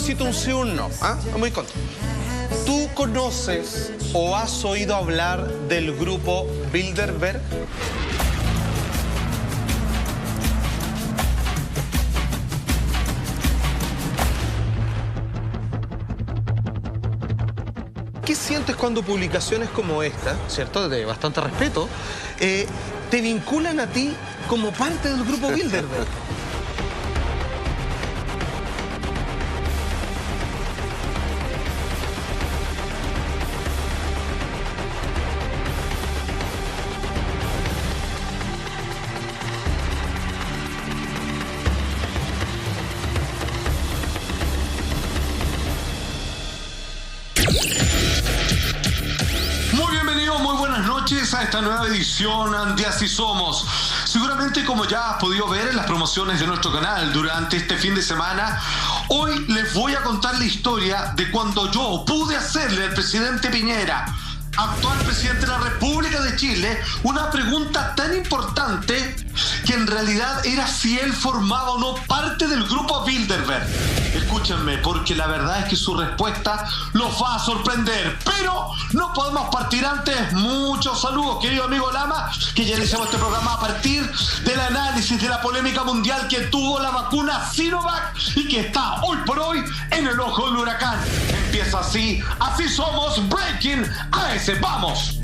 necesito un sí o un no. Muy contento. ¿Tú conoces o has oído hablar del grupo Bilderberg? ¿Qué sientes cuando publicaciones como esta, cierto, de bastante respeto, te vinculan a ti como parte del grupo Bilderberg? A esta nueva edición de Así Somos. Seguramente, como ya has podido ver en las promociones de nuestro canal durante este fin de semana, hoy les voy a contar la historia de cuando yo pude hacerle al presidente Piñera, actual presidente de la República de Chile, una pregunta tan importante que en realidad era si él formaba o no parte del grupo Bilderberg. Escúchenme, porque la verdad es que su respuesta los va a sorprender. Pero no podemos partir antes. Muchos saludos, querido amigo Lama, que ya iniciamos este programa a partir del análisis de la polémica mundial que tuvo la vacuna Sinovac y que está hoy por hoy en el ojo del huracán. Empieza así, Así Somos, Breaking AS. ¡Vamos!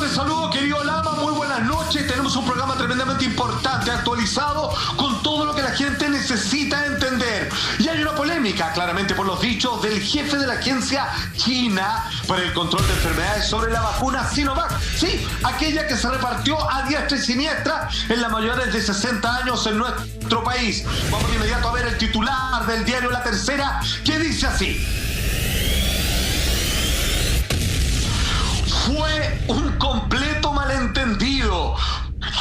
Te saludo, querido Lama, muy buenas noches. Tenemos un programa tremendamente importante, actualizado, con todo lo que la gente necesita entender. Y hay una polémica, claramente por los dichos del jefe de la agencia china para el control de enfermedades sobre la vacuna Sinovac. Sí, aquella que se repartió a diestra y siniestra en las mayores de 60 años en nuestro país. Vamos de inmediato a ver el titular del diario La Tercera, que dice así: fue un completo malentendido.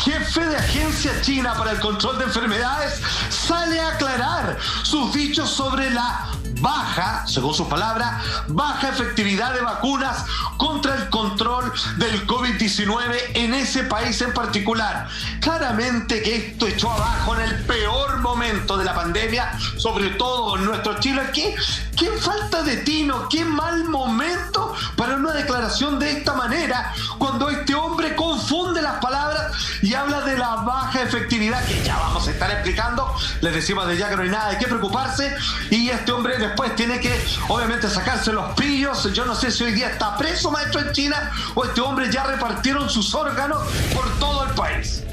Jefe de agencia china para el control de enfermedades sale a aclarar sus dichos sobre la baja, según sus palabras, baja efectividad de vacunas contra el control del COVID-19 en ese país en particular. Claramente que esto echó abajo en el peor momento de la pandemia, sobre todo en nuestro Chile. ¿Qué falta de tino, qué mal momento para una declaración de esta manera, cuando este hombre confunde las palabras y habla de la baja efectividad, que ya vamos a estar explicando. Les decimos de ya que no hay nada de qué preocuparse, y este hombre después tiene que, obviamente, sacarse los pillos. Yo no sé si hoy día está preso, maestro, en China, o este hombre ya repartieron sus órganos por todo el país.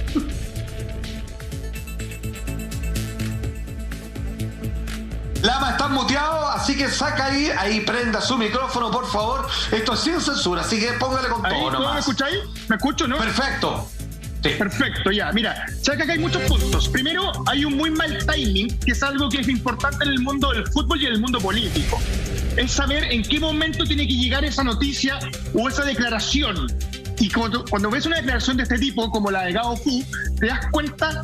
Lama, estás muteado, así que saca ahí prenda su micrófono, por favor. Esto es sin censura, así que póngale con todo nomás. ¿Me escucháis? ¿Me escucho, no? Perfecto. Sí. Perfecto, ya. Mira, sabes que acá hay muchos puntos. Primero, hay un muy mal timing, que es algo que es importante en el mundo del fútbol y en el mundo político. Es saber en qué momento tiene que llegar esa noticia o esa declaración. Y cuando ves una declaración de este tipo, como la de Gao Fu, te das cuenta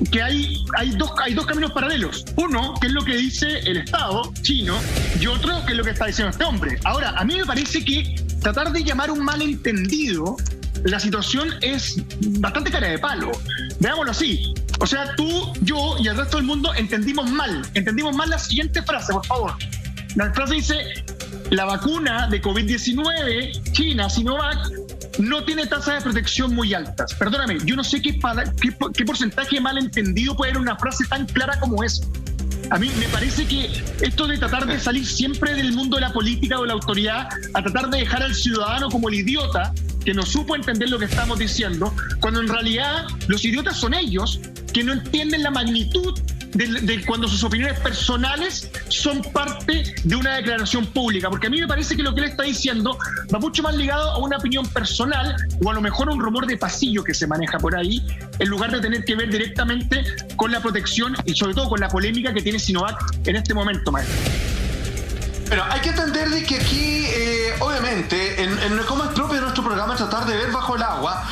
que hay dos caminos paralelos. Uno, que es lo que dice el Estado chino, y otro, que es lo que está diciendo este hombre. Ahora, a mí me parece que tratar de llamar un malentendido, la situación es bastante cara de palo. Veámoslo así. O sea, tú, yo y el resto del mundo entendimos mal la siguiente frase, por favor. La frase dice: la vacuna de COVID-19 China, Sinovac, no tiene tasas de protección muy altas. Perdóname, yo no sé qué porcentaje de malentendido puede haber una frase tan clara como esa. A mí me parece que esto de tratar de salir siempre del mundo de la política o de la autoridad a tratar de dejar al ciudadano como el idiota que no supo entender lo que estamos diciendo, cuando en realidad los idiotas son ellos, que no entienden la magnitud de cuando sus opiniones personales son parte de una declaración pública. Porque a mí me parece que lo que él está diciendo va mucho más ligado a una opinión personal, o a lo mejor a un rumor de pasillo que se maneja por ahí, en lugar de tener que ver directamente con la protección y sobre todo con la polémica que tiene Sinovac en este momento, maestro. Pero hay que entender de que aquí, obviamente, como es propio de nuestro programa, tratar de ver bajo el agua.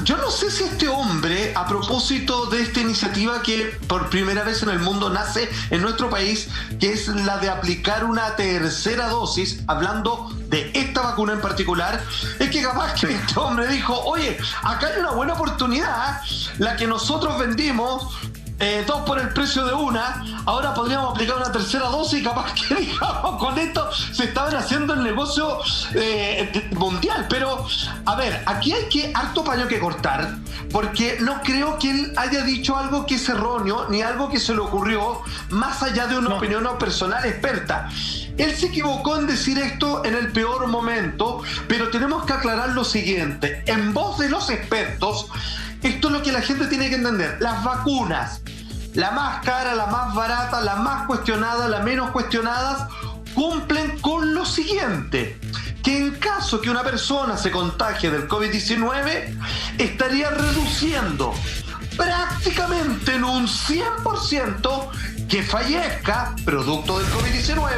Yo no sé si este hombre, a propósito de esta iniciativa que por primera vez en el mundo nace en nuestro país, que es la de aplicar una tercera dosis, hablando de esta vacuna en particular, es que capaz que este hombre dijo, oye, acá hay una buena oportunidad, la que nosotros vendimos 2 por el precio de una, ahora podríamos aplicar una tercera dosis y capaz que, digamos, con esto se estaban haciendo el negocio mundial. Pero, a ver, aquí hay harto paño que cortar, porque no creo que él haya dicho algo que es erróneo, ni algo que se le ocurrió, más allá de una opinión personal experta. Él se equivocó en decir esto en el peor momento, pero tenemos que aclarar lo siguiente. En voz de los expertos, esto es lo que la gente tiene que entender. Las vacunas, la más cara, la más barata, la más cuestionada, la menos cuestionadas, cumplen con lo siguiente: que en caso que una persona se contagie del COVID-19, estaría reduciendo prácticamente en un 100% que fallezca producto del COVID-19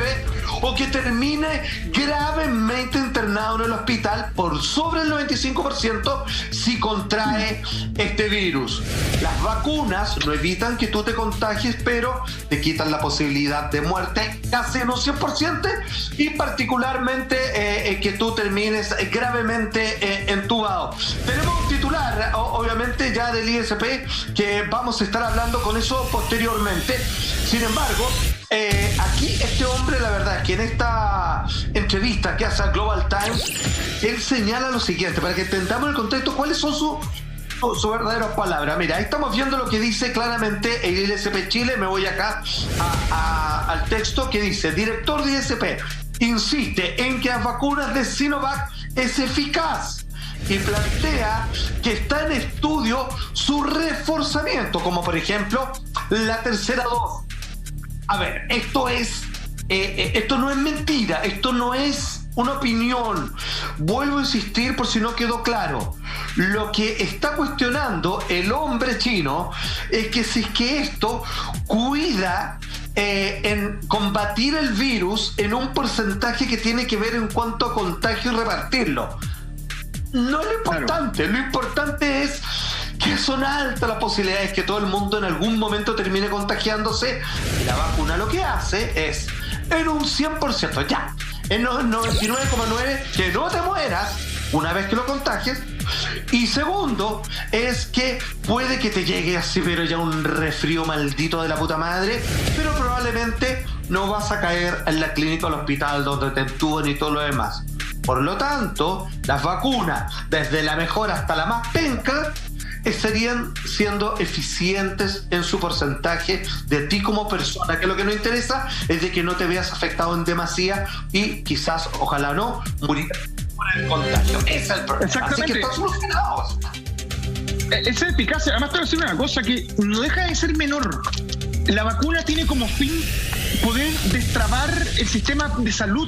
o que termine gravemente internado en el hospital por sobre el 95% si contrae este virus. Las vacunas no evitan que tú te contagies, pero te quitan la posibilidad de muerte casi en un 100% y particularmente que tú termines gravemente entubado. Tenemos un titular, obviamente, ya del ISP, que vamos a estar hablando con eso posteriormente. Sin embargo, aquí este hombre, la verdad, que en esta entrevista que hace a Global Times, él señala lo siguiente, para que entendamos el contexto, cuáles son sus verdaderas palabras. Mira, ahí estamos viendo lo que dice claramente el ISP Chile. Me voy acá al texto que dice: director de ISP insiste en que las vacunas de Sinovac es eficaz y plantea que está en estudio su reforzamiento, como por ejemplo la tercera dosis. A ver, esto no es mentira, esto no es una opinión. Vuelvo a insistir por si no quedó claro. Lo que está cuestionando el hombre chino es que si es que esto cuida en combatir el virus en un porcentaje que tiene que ver en cuanto a contagio y repartirlo. No es lo importante, claro. Lo importante es que son altas las posibilidades que todo el mundo en algún momento termine contagiándose. La vacuna lo que hace es, en un 100%, ya, en un 99,9%, que no te mueras una vez que lo contagies. Y segundo, es que puede que te llegue así, pero ya un resfrío maldito de la puta madre, pero probablemente no vas a caer en la clínica o el hospital donde te entuban y todo lo demás. Por lo tanto, las vacunas, desde la mejor hasta la más penca, estarían siendo eficientes en su porcentaje de ti como persona, que lo que nos interesa es de que no te veas afectado en demasía y quizás, ojalá no, morir por el contagio. Ese es el problema. Exactamente. Así que están solucionados. Esa es eficacia. Además, te voy a decir una cosa que no deja de ser menor. La vacuna tiene como fin poder destrabar el sistema de salud,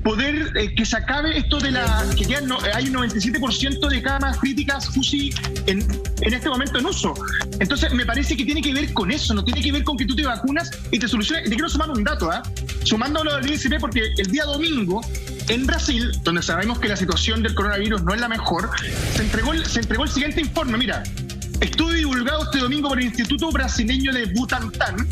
poder que se acabe esto de que ya no, hay un 97% de camas críticas UCI en este momento en uso. Entonces me parece que tiene que ver con eso, no tiene que ver con que tú te vacunas y te soluciones. Te quiero sumar un dato, sumándolo al ISP, porque el día domingo en Brasil, donde sabemos que la situación del coronavirus no es la mejor, se entregó el siguiente informe. Mira, estudio divulgado este domingo por el Instituto Brasileño de Butantan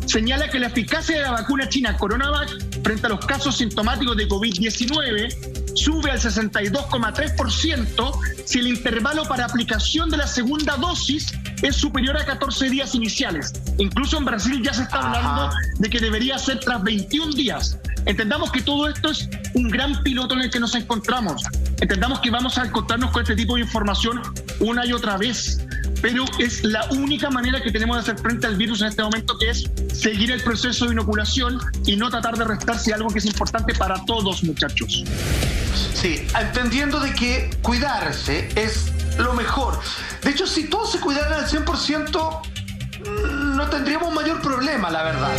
señala que la eficacia de la vacuna china Coronavac frente a los casos sintomáticos de COVID-19 sube al 62,3% si el intervalo para aplicación de la segunda dosis es superior a 14 días iniciales. Incluso en Brasil ya se está hablando de que debería ser tras 21 días. Entendamos que todo esto es un gran piloto en el que nos encontramos. Entendamos que vamos a encontrarnos con este tipo de información una y otra vez. Pero es la única manera que tenemos de hacer frente al virus en este momento, que es seguir el proceso de inoculación y no tratar de restarse algo que es importante para todos, muchachos. Sí, entendiendo de que cuidarse es lo mejor. De hecho, si todos se cuidaran al 100%, no tendríamos mayor problema, la verdad.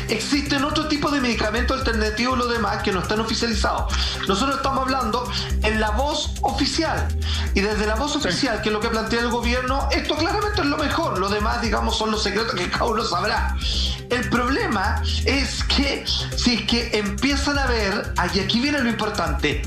Existen otro tipo de medicamentos alternativos y lo demás que no están oficializados. Nosotros estamos hablando en la voz oficial. Y desde la voz oficial, que es lo que plantea el gobierno, esto claramente es lo mejor. Lo demás, digamos, son los secretos que cada uno sabrá. El problema es que si es que empiezan a ver, y aquí viene lo importante,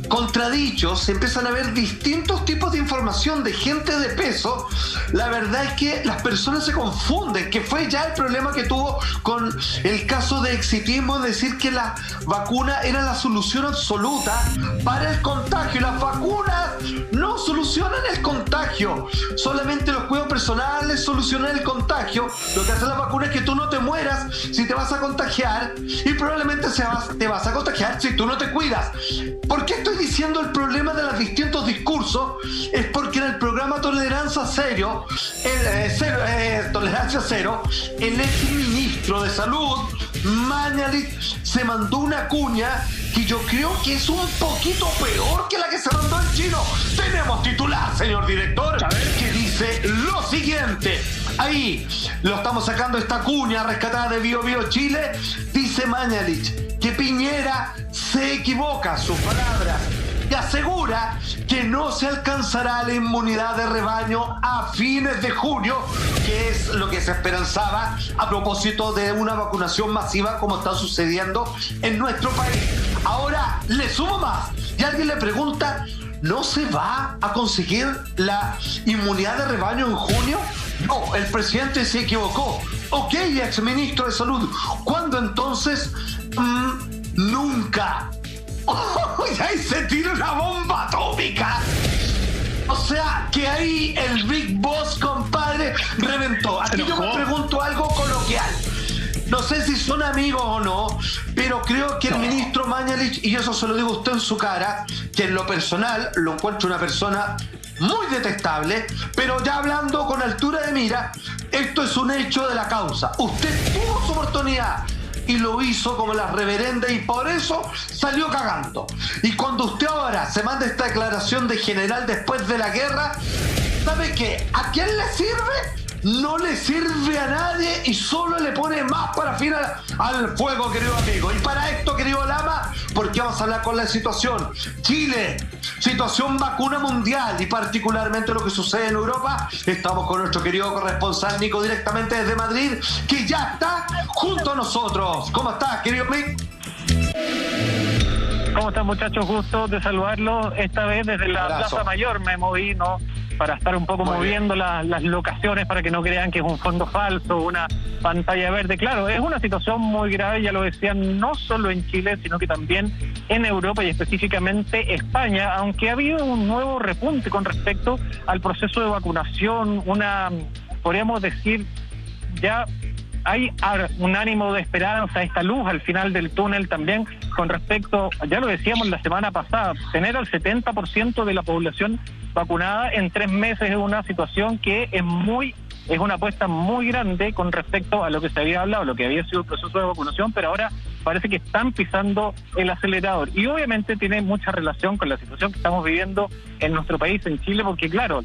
contradichos, empiezan a haber distintos tipos de información de gente de peso, la verdad es que las personas se confunden, que fue ya el problema que tuvo con el caso de exitismo, decir que la vacuna era la solución absoluta para el contagio. Las vacunas no solucionan el contagio, solamente los cuidados personales solucionan el contagio. Lo que hace la vacuna es que tú no te mueras si te vas a contagiar, y probablemente te vas a contagiar si tú no te cuidas. ¿Por qué estoy diciendo el problema de los distintos discursos? Es porque en el programa Tolerancia Cero, el ex ministro de Salud, Mañalich, se mandó una cuña que yo creo que es un poquito peor que la que se mandó el chino. Tenemos titular, señor director, que dice lo siguiente. Ahí lo estamos sacando, esta cuña rescatada de Bio Bio Chile. Dice Mañalich que Piñera se equivoca, sus palabras, y asegura que no se alcanzará la inmunidad de rebaño a fines de junio, que es lo que se esperanzaba a propósito de una vacunación masiva como está sucediendo en nuestro país. Ahora le sumo más, y alguien le pregunta, ¿no se va a conseguir la inmunidad de rebaño en junio? No, el presidente se equivocó. Ok, exministro de Salud, ¿cuándo entonces? Nunca. ¡Oh! Y ahí se tira una bomba atómica. O sea, que ahí el Big Boss, compadre, reventó. Aquí yo me pregunto algo coloquial. No sé si son amigos o no, pero creo que el ministro Mañalich, y eso se lo digo a usted en su cara, que en lo personal lo encuentro una persona muy detestable, pero ya hablando con altura de mira, esto es un hecho de la causa. Usted tuvo su oportunidad y lo hizo como la reverenda, y por eso salió cagando. Y cuando usted ahora se manda esta declaración de general después de la guerra, ¿sabe qué? ¿A quién le sirve? No le sirve a nadie y solo le pone más parafina al fuego, querido amigo. Y para esto, querido Lama, porque vamos a hablar con la situación Chile, situación vacuna mundial y particularmente lo que sucede en Europa. Estamos con nuestro querido corresponsal Nico directamente desde Madrid, que ya está junto a nosotros. ¿Cómo estás, querido Mick? ¿Cómo están, muchachos? Gusto de saludarlos. Esta vez desde la Plaza Mayor me moví, ¿no?, para estar un poco moviendo las locaciones, para que no crean que es un fondo falso, una pantalla verde. Claro, es una situación muy grave, ya lo decían, no solo en Chile, sino que también en Europa y específicamente España, aunque ha habido un nuevo repunte con respecto al proceso de vacunación, podríamos decir, ya hay un ánimo de esperanza, esta luz al final del túnel también con respecto, ya lo decíamos la semana pasada, tener al 70% de la población vacunada en 3 meses es una situación que es una apuesta muy grande con respecto a lo que se había hablado, lo que había sido el proceso de vacunación, pero ahora parece que están pisando el acelerador. Y obviamente tiene mucha relación con la situación que estamos viviendo en nuestro país, en Chile, porque claro,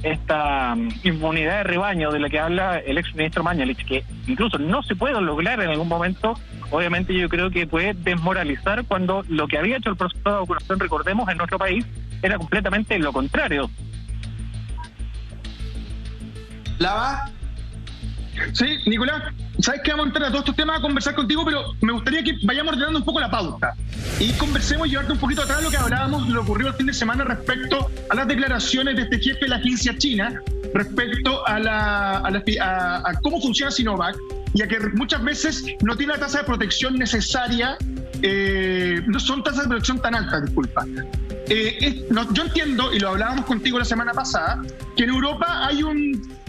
esta inmunidad de rebaño de la que habla el exministro Mañalich, que incluso no se puede lograr en algún momento, obviamente yo creo que puede desmoralizar cuando lo que había hecho el proceso de vacunación, recordemos, en nuestro país, era completamente lo contrario. ¿Lava? Sí, Nicolás, sabes que vamos a entrar a todos estos temas a conversar contigo, pero me gustaría que vayamos ordenando un poco la pauta y conversemos y llevarte un poquito atrás lo que hablábamos, lo ocurrido el fin de semana respecto a las declaraciones de este jefe de la agencia china respecto a cómo funciona Sinovac, y a que muchas veces no tiene la tasa de protección necesaria, no son tasas de protección tan altas, disculpa. Yo entiendo, y lo hablábamos contigo la semana pasada, que en Europa hay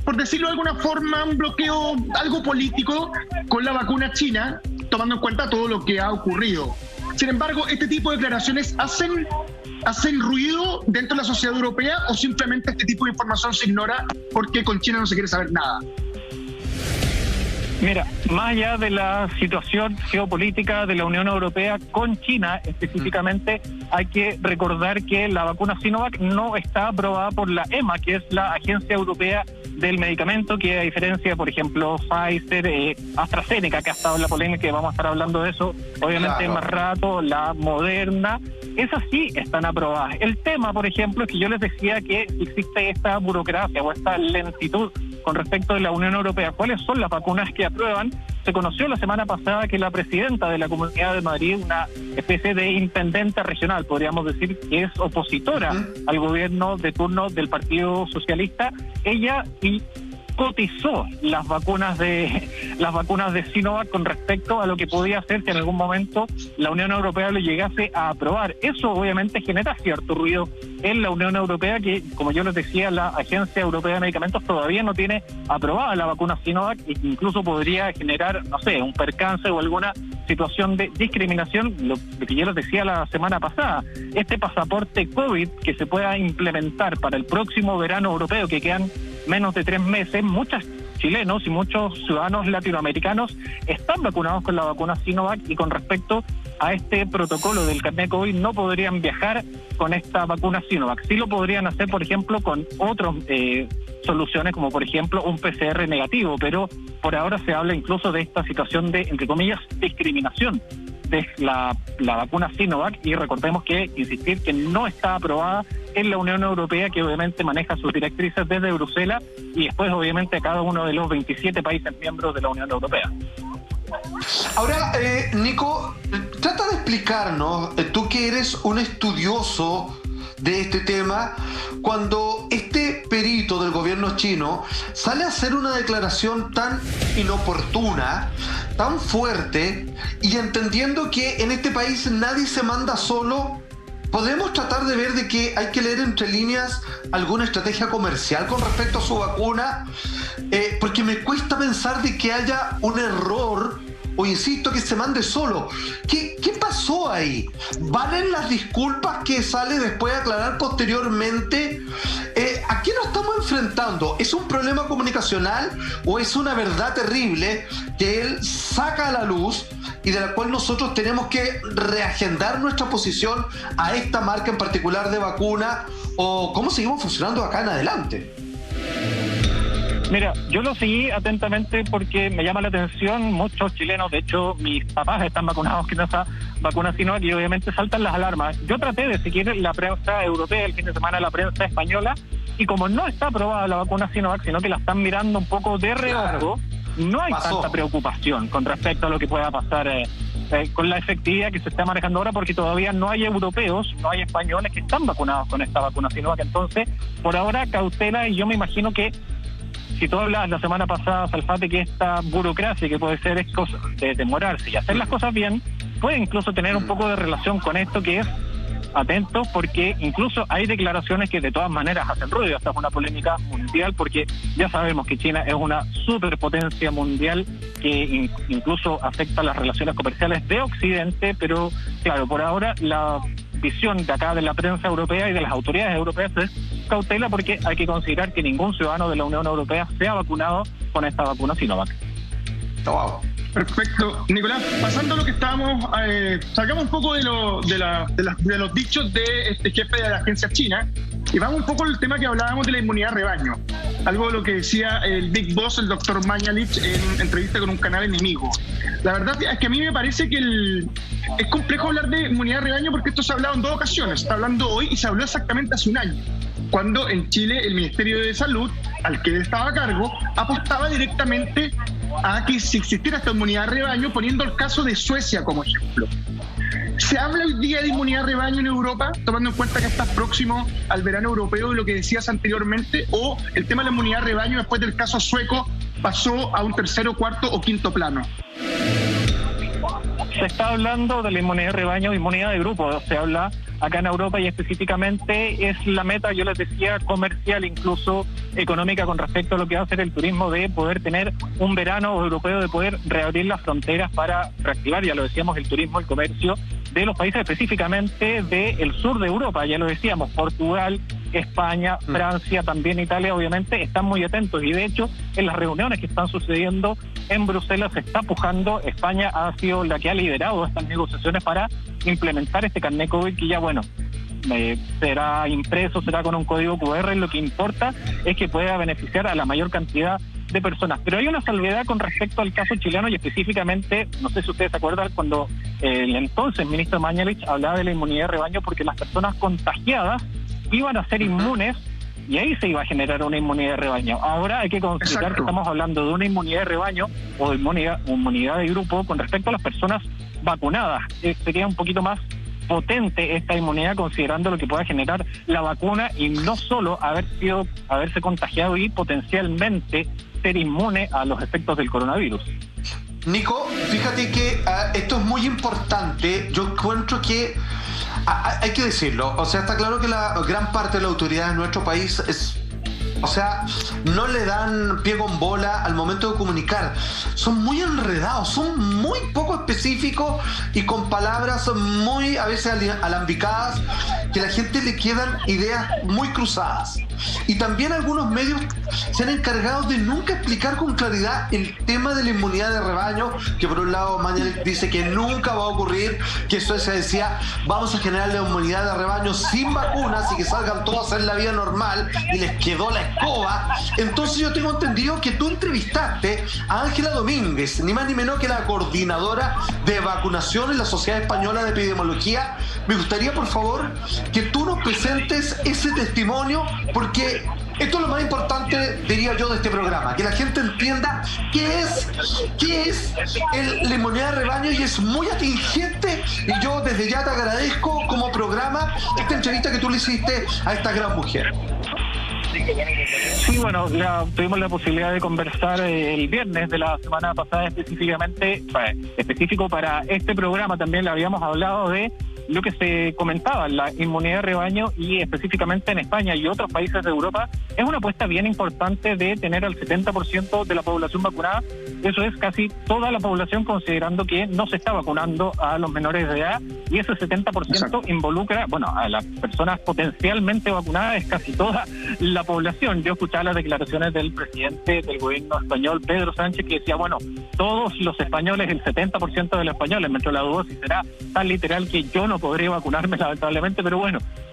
por decirlo de alguna forma, un bloqueo, algo político con la vacuna china, tomando en cuenta todo lo que ha ocurrido. Sin embargo, ¿este tipo de declaraciones hacen ruido dentro de la sociedad europea, o simplemente este tipo de información se ignora porque con China no se quiere saber nada? Mira, más allá de la situación geopolítica de la Unión Europea con China específicamente, hay que recordar que la vacuna Sinovac no está aprobada por la EMA, que es la Agencia Europea del Medicamento, que a diferencia, por ejemplo, Pfizer, AstraZeneca, que ha estado en la polémica, que vamos a estar hablando de eso, obviamente más rato, la Moderna, esas sí están aprobadas. El tema, por ejemplo, es que yo les decía que existe esta burocracia o esta lentitud con respecto de la Unión Europea, ¿cuáles son las vacunas que aprueban? Se conoció la semana pasada que la presidenta de la Comunidad de Madrid, una especie de intendente regional, podríamos decir, que es opositora al gobierno de turno del Partido Socialista, ella cotizó las vacunas de Sinovac con respecto a lo que podía hacer si en algún momento la Unión Europea lo llegase a aprobar. Eso obviamente genera cierto ruido en la Unión Europea, que, como yo les decía, la Agencia Europea de Medicamentos todavía no tiene aprobada la vacuna Sinovac, e incluso podría generar, no sé, un percance o alguna situación de discriminación, lo que yo les decía la semana pasada. Este pasaporte COVID que se pueda implementar para el próximo verano europeo, que quedan menos de 3 meses, muchos chilenos y muchos ciudadanos latinoamericanos están vacunados con la vacuna Sinovac, y con respecto a este protocolo del carnet COVID no podrían viajar con esta vacuna Sinovac. Sí lo podrían hacer, por ejemplo, con otras soluciones, como por ejemplo un PCR negativo, pero por ahora se habla incluso de esta situación de, entre comillas, discriminación de la vacuna Sinovac, y recordemos que, insistir, que no está aprobada en la Unión Europea, que obviamente maneja sus directrices desde Bruselas y después obviamente a cada uno de los 27 países miembros de la Unión Europea. Ahora, Nico, trata de explicarnos, tú que eres un estudioso de este tema, cuando este perito del gobierno chino sale a hacer una declaración tan inoportuna, tan fuerte, y entendiendo que en este país nadie se manda solo, ¿podemos tratar de ver de que hay que leer entre líneas alguna estrategia comercial con respecto a su vacuna? Porque me cuesta pensar de que haya un error, o insisto, que se mande solo. ¿Qué pasó ahí? ¿Valen las disculpas que sale después a aclarar posteriormente? ¿A qué nos estamos enfrentando? ¿Es un problema comunicacional o es una verdad terrible que él saca a la luz y de la cual nosotros tenemos que reagendar nuestra posición a esta marca en particular de vacuna? ¿O cómo seguimos funcionando acá en adelante? Mira, yo lo seguí atentamente porque me llama la atención. Muchos chilenos, de hecho, mis papás están vacunados con esa vacuna Sinovac, y obviamente saltan las alarmas. Yo traté de seguir la prensa europea el fin de semana, la prensa española, y como no está aprobada la vacuna Sinovac, sino que la están mirando un poco de reojo, no hay tanta preocupación con respecto a lo que pueda pasar con la efectividad que se está manejando ahora, porque todavía no hay europeos, no hay españoles que están vacunados con esta vacuna Sinovac. Entonces, por ahora, cautela, y yo me imagino que si tú hablas la semana pasada, Salfate, que esta burocracia que puede ser es cosa de demorarse y hacer las cosas bien, puede incluso tener un poco de relación con esto, que es atentos, porque incluso hay declaraciones que de todas maneras hacen ruido. Esta es una polémica mundial, porque ya sabemos que China es una superpotencia mundial que incluso afecta las relaciones comerciales de Occidente, pero claro, por ahora la visión de acá de la prensa europea y de las autoridades europeas es cautela, porque hay que considerar que ningún ciudadano de la Unión Europea sea vacunado con esta vacuna Sinovac. Wow. Perfecto. Nicolás, pasando a lo que estábamos, salgamos un poco de los dichos de este jefe de la agencia china y vamos un poco al tema que hablábamos de la inmunidad rebaño. Algo de lo que decía el Big Boss, el doctor Mañalich, en entrevista con un canal enemigo. La verdad es que a mí me parece que es complejo hablar de inmunidad rebaño, porque esto se ha hablado en 2 ocasiones. Se está hablando hoy y se habló exactamente hace un año, cuando en Chile el Ministerio de Salud, al que él estaba a cargo, apostaba directamente a que si existiera esta inmunidad rebaño, poniendo el caso de Suecia como ejemplo. ¿Se habla hoy día de inmunidad rebaño en Europa, tomando en cuenta que estás próximo al verano europeo y lo que decías anteriormente? ¿O el tema de la inmunidad rebaño después del caso sueco pasó a un 3º, 4º o 5º plano? Se está hablando de la inmunidad de rebaño, inmunidad de grupo. Se habla acá en Europa, y específicamente es la meta, yo les decía, comercial, incluso económica, con respecto a lo que va a ser el turismo, de poder tener un verano europeo, de poder reabrir las fronteras para reactivar, ya lo decíamos, el turismo, el comercio de los países específicamente del sur de Europa. Ya lo decíamos, Portugal, España, Francia, también Italia, obviamente están muy atentos, y de hecho en las reuniones que están sucediendo en Bruselas se está pujando. España ha sido la que ha liderado estas negociaciones para implementar este carnet COVID, que ya, bueno, será impreso, será con un código QR. Lo que importa es que pueda beneficiar a la mayor cantidad de personas. Pero hay una salvedad con respecto al caso chileno, y específicamente, no sé si ustedes se acuerdan, cuando el entonces ministro Mañalich hablaba de la inmunidad de rebaño, porque las personas contagiadas iban a ser inmunes y ahí se iba a generar una inmunidad de rebaño. Ahora hay que considerar Exacto. que estamos hablando de una inmunidad de rebaño o de inmunidad de grupo con respecto a las personas vacunadas. Sería un poquito más potente esta inmunidad considerando lo que pueda generar la vacuna y no solo haberse contagiado y potencialmente ser inmune a los efectos del coronavirus. Nico, fíjate que esto es muy importante. Yo encuentro que hay que decirlo. O sea, está claro que la gran parte de la autoridad de nuestro país no le dan pie con bola al momento de comunicar. Son muy enredados, son muy poco específicos y con palabras muy a veces alambicadas que a la gente le quedan ideas muy cruzadas. Y también algunos medios se han encargado de nunca explicar con claridad el tema de la inmunidad de rebaño, que por un lado Mañalich dice que nunca va a ocurrir, que Suecia decía vamos a generar la inmunidad de rebaño sin vacunas y que salgan todos a hacer la vida normal, y les quedó la escoba. Entonces yo tengo entendido que tú entrevistaste a Ángela Domínguez, ni más ni menos que la coordinadora de vacunación en la Sociedad Española de Epidemiología. Me gustaría, por favor, que tú nos presentes ese testimonio, porque esto es lo más importante, diría yo, de este programa, que la gente entienda qué es la inmunidad de rebaño, y es muy atingente, y yo desde ya te agradezco como programa esta entrevista que tú le hiciste a esta gran mujer. Sí, bueno, tuvimos la posibilidad de conversar el viernes de la semana pasada específico para este programa. También le habíamos hablado de lo que se comentaba, la inmunidad de rebaño, y específicamente en España y otros países de Europa es una apuesta bien importante de tener al 70% de la población vacunada. Eso es casi toda la población, considerando que no se está vacunando a los menores de edad, y ese 70% Exacto. involucra, a las personas potencialmente vacunadas, es casi toda la población. Yo escuchaba las declaraciones del presidente del gobierno español, Pedro Sánchez, que decía, todos los españoles, el 70% de los españoles, me entró la duda si será tan literal que yo no podría vacunarme, lamentablemente, pero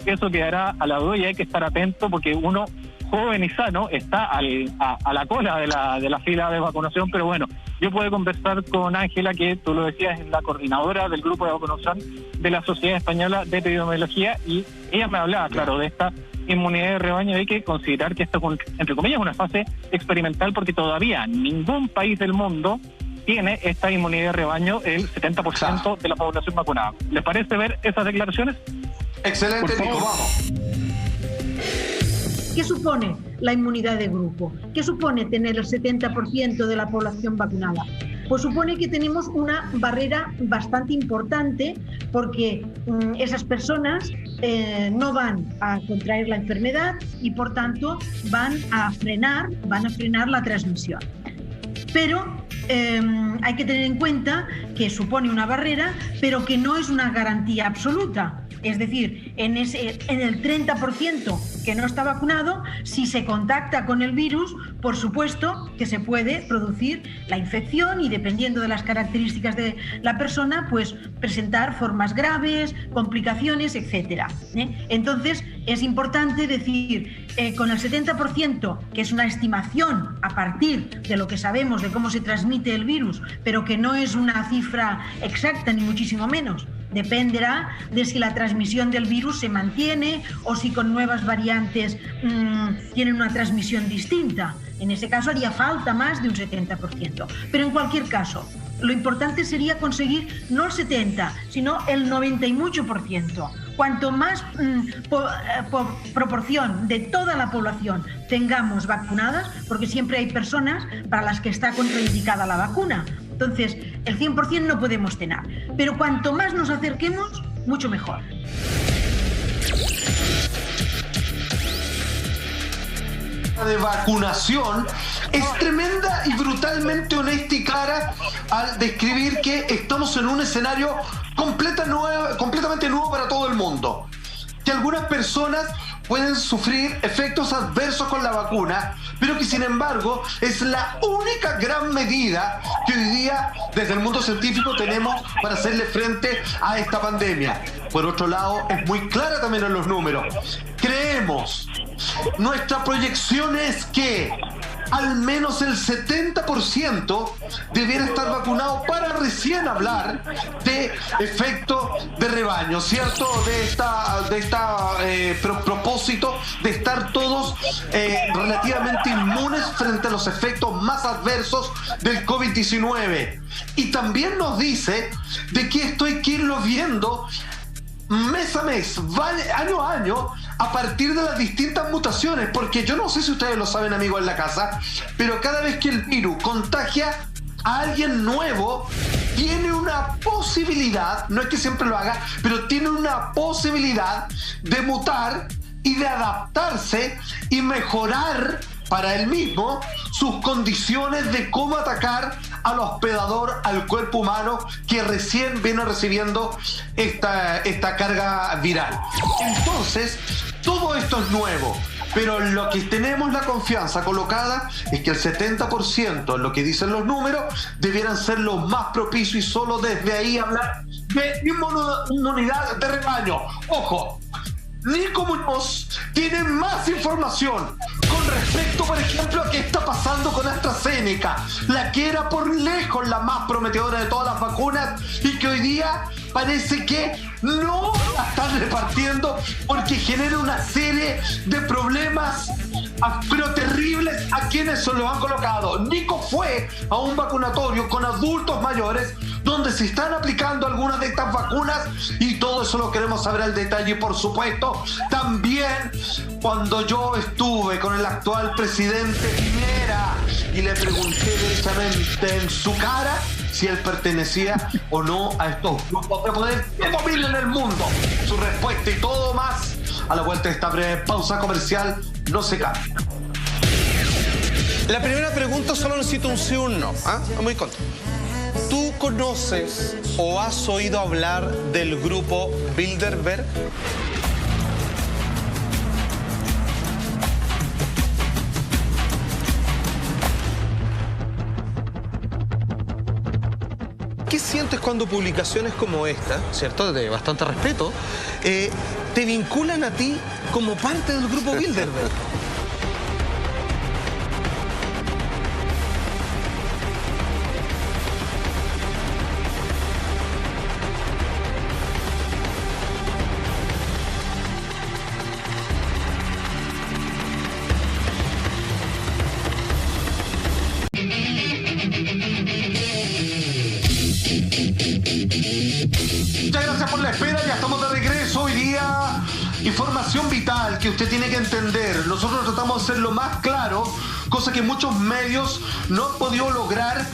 eso quedará a la duda y hay que estar atento, porque uno joven y sano está a la cola de la fila de vacunación. Pero yo puedo conversar con Ángela, que tú lo decías, es la coordinadora del grupo de vacunación de la Sociedad Española de Epidemiología, y ella me hablaba, claro, de esta inmunidad de rebaño. Hay que considerar que esto, entre comillas, es una fase experimental, porque todavía ningún país del mundo tiene esta inmunidad de rebaño, el 70% de la población vacunada. ¿Les parece ver esas declaraciones? Excelente, Nico, vamos. ¿Qué supone la inmunidad de grupo? ¿Qué supone tener el 70% de la población vacunada? Pues supone que tenemos una barrera bastante importante, porque esas personas no van a contraer la enfermedad y por tanto van a frenar la transmisión. Pero hay que tener en cuenta que supone una barrera, pero que no es una garantía absoluta. Es decir, en el 30% que no está vacunado, si se contacta con el virus, por supuesto que se puede producir la infección y, dependiendo de las características de la persona, pues presentar formas graves, complicaciones, etc. Entonces, es importante decir, con el 70%, que es una estimación a partir de lo que sabemos de cómo se transmite el virus, pero que no es una cifra exacta ni muchísimo menos. Dependerá de si la transmisión del virus se mantiene o si con nuevas variantes tienen una transmisión distinta. En ese caso haría falta más de un 70%. Pero en cualquier caso, lo importante sería conseguir no el 70%, sino el 90 y mucho por ciento. Cuanto más proporción de toda la población tengamos vacunadas, porque siempre hay personas para las que está contraindicada la vacuna. Entonces, el 100% no podemos tener, pero cuanto más nos acerquemos, mucho mejor. De vacunación es tremenda y brutalmente honesta y clara al describir que estamos en un escenario completamente nuevo para todo el mundo, que algunas personas pueden sufrir efectos adversos con la vacuna, pero que sin embargo es la única gran medida que hoy día desde el mundo científico tenemos para hacerle frente a esta pandemia. Por otro lado, es muy clara también en los números. Creemos, nuestra proyección es que al menos el 70% debiera estar vacunado para recién hablar de efecto de rebaño, ¿cierto? De esta propósito de estar todos relativamente inmunes frente a los efectos más adversos del COVID-19. Y también nos dice de que esto hay que irlo viendo mes a mes, año a año, a partir de las distintas mutaciones, porque yo no sé si ustedes lo saben, amigos en la casa, pero cada vez que el virus contagia a alguien nuevo, tiene una posibilidad, no es que siempre lo haga, pero tiene una posibilidad de mutar y de adaptarse y mejorar para él mismo sus condiciones de cómo atacar al hospedador, al cuerpo humano que recién viene recibiendo esta carga viral. Entonces, todo esto es nuevo, pero lo que tenemos la confianza colocada es que el 70%, lo que dicen los números, debieran ser los más propicios y solo desde ahí hablar de inmunidad de rebaño. ¡Ojo! Nico Muñoz tiene más información con respecto, por ejemplo, a qué está pasando con AstraZeneca, la que era por lejos la más prometedora de todas las vacunas y que hoy día parece que no la están repartiendo porque genera una serie de problemas pero terribles a quienes se lo han colocado. Nico fue a un vacunatorio con adultos mayores donde se están aplicando algunas de estas vacunas y todo eso lo queremos saber al detalle. Y por supuesto, también cuando yo estuve con el actual presidente Piñera y le pregunté directamente en su cara si él pertenecía o no a estos grupos de poder que dominan el mundo. Su respuesta y todo más a la vuelta de esta breve pausa comercial. No se cambia. La primera pregunta solo necesito un sí o un no. Muy corto. ¿Tú conoces o has oído hablar del grupo Bilderberg? ¿Qué sientes cuando publicaciones como esta, cierto, de bastante respeto, te vinculan a ti como parte del grupo Bilderberg? Muchas gracias por la espera, ya estamos de regreso. Hoy día, información vital que usted tiene que entender. Nosotros tratamos de hacerlo más claro, cosa que muchos medios no han podido lograr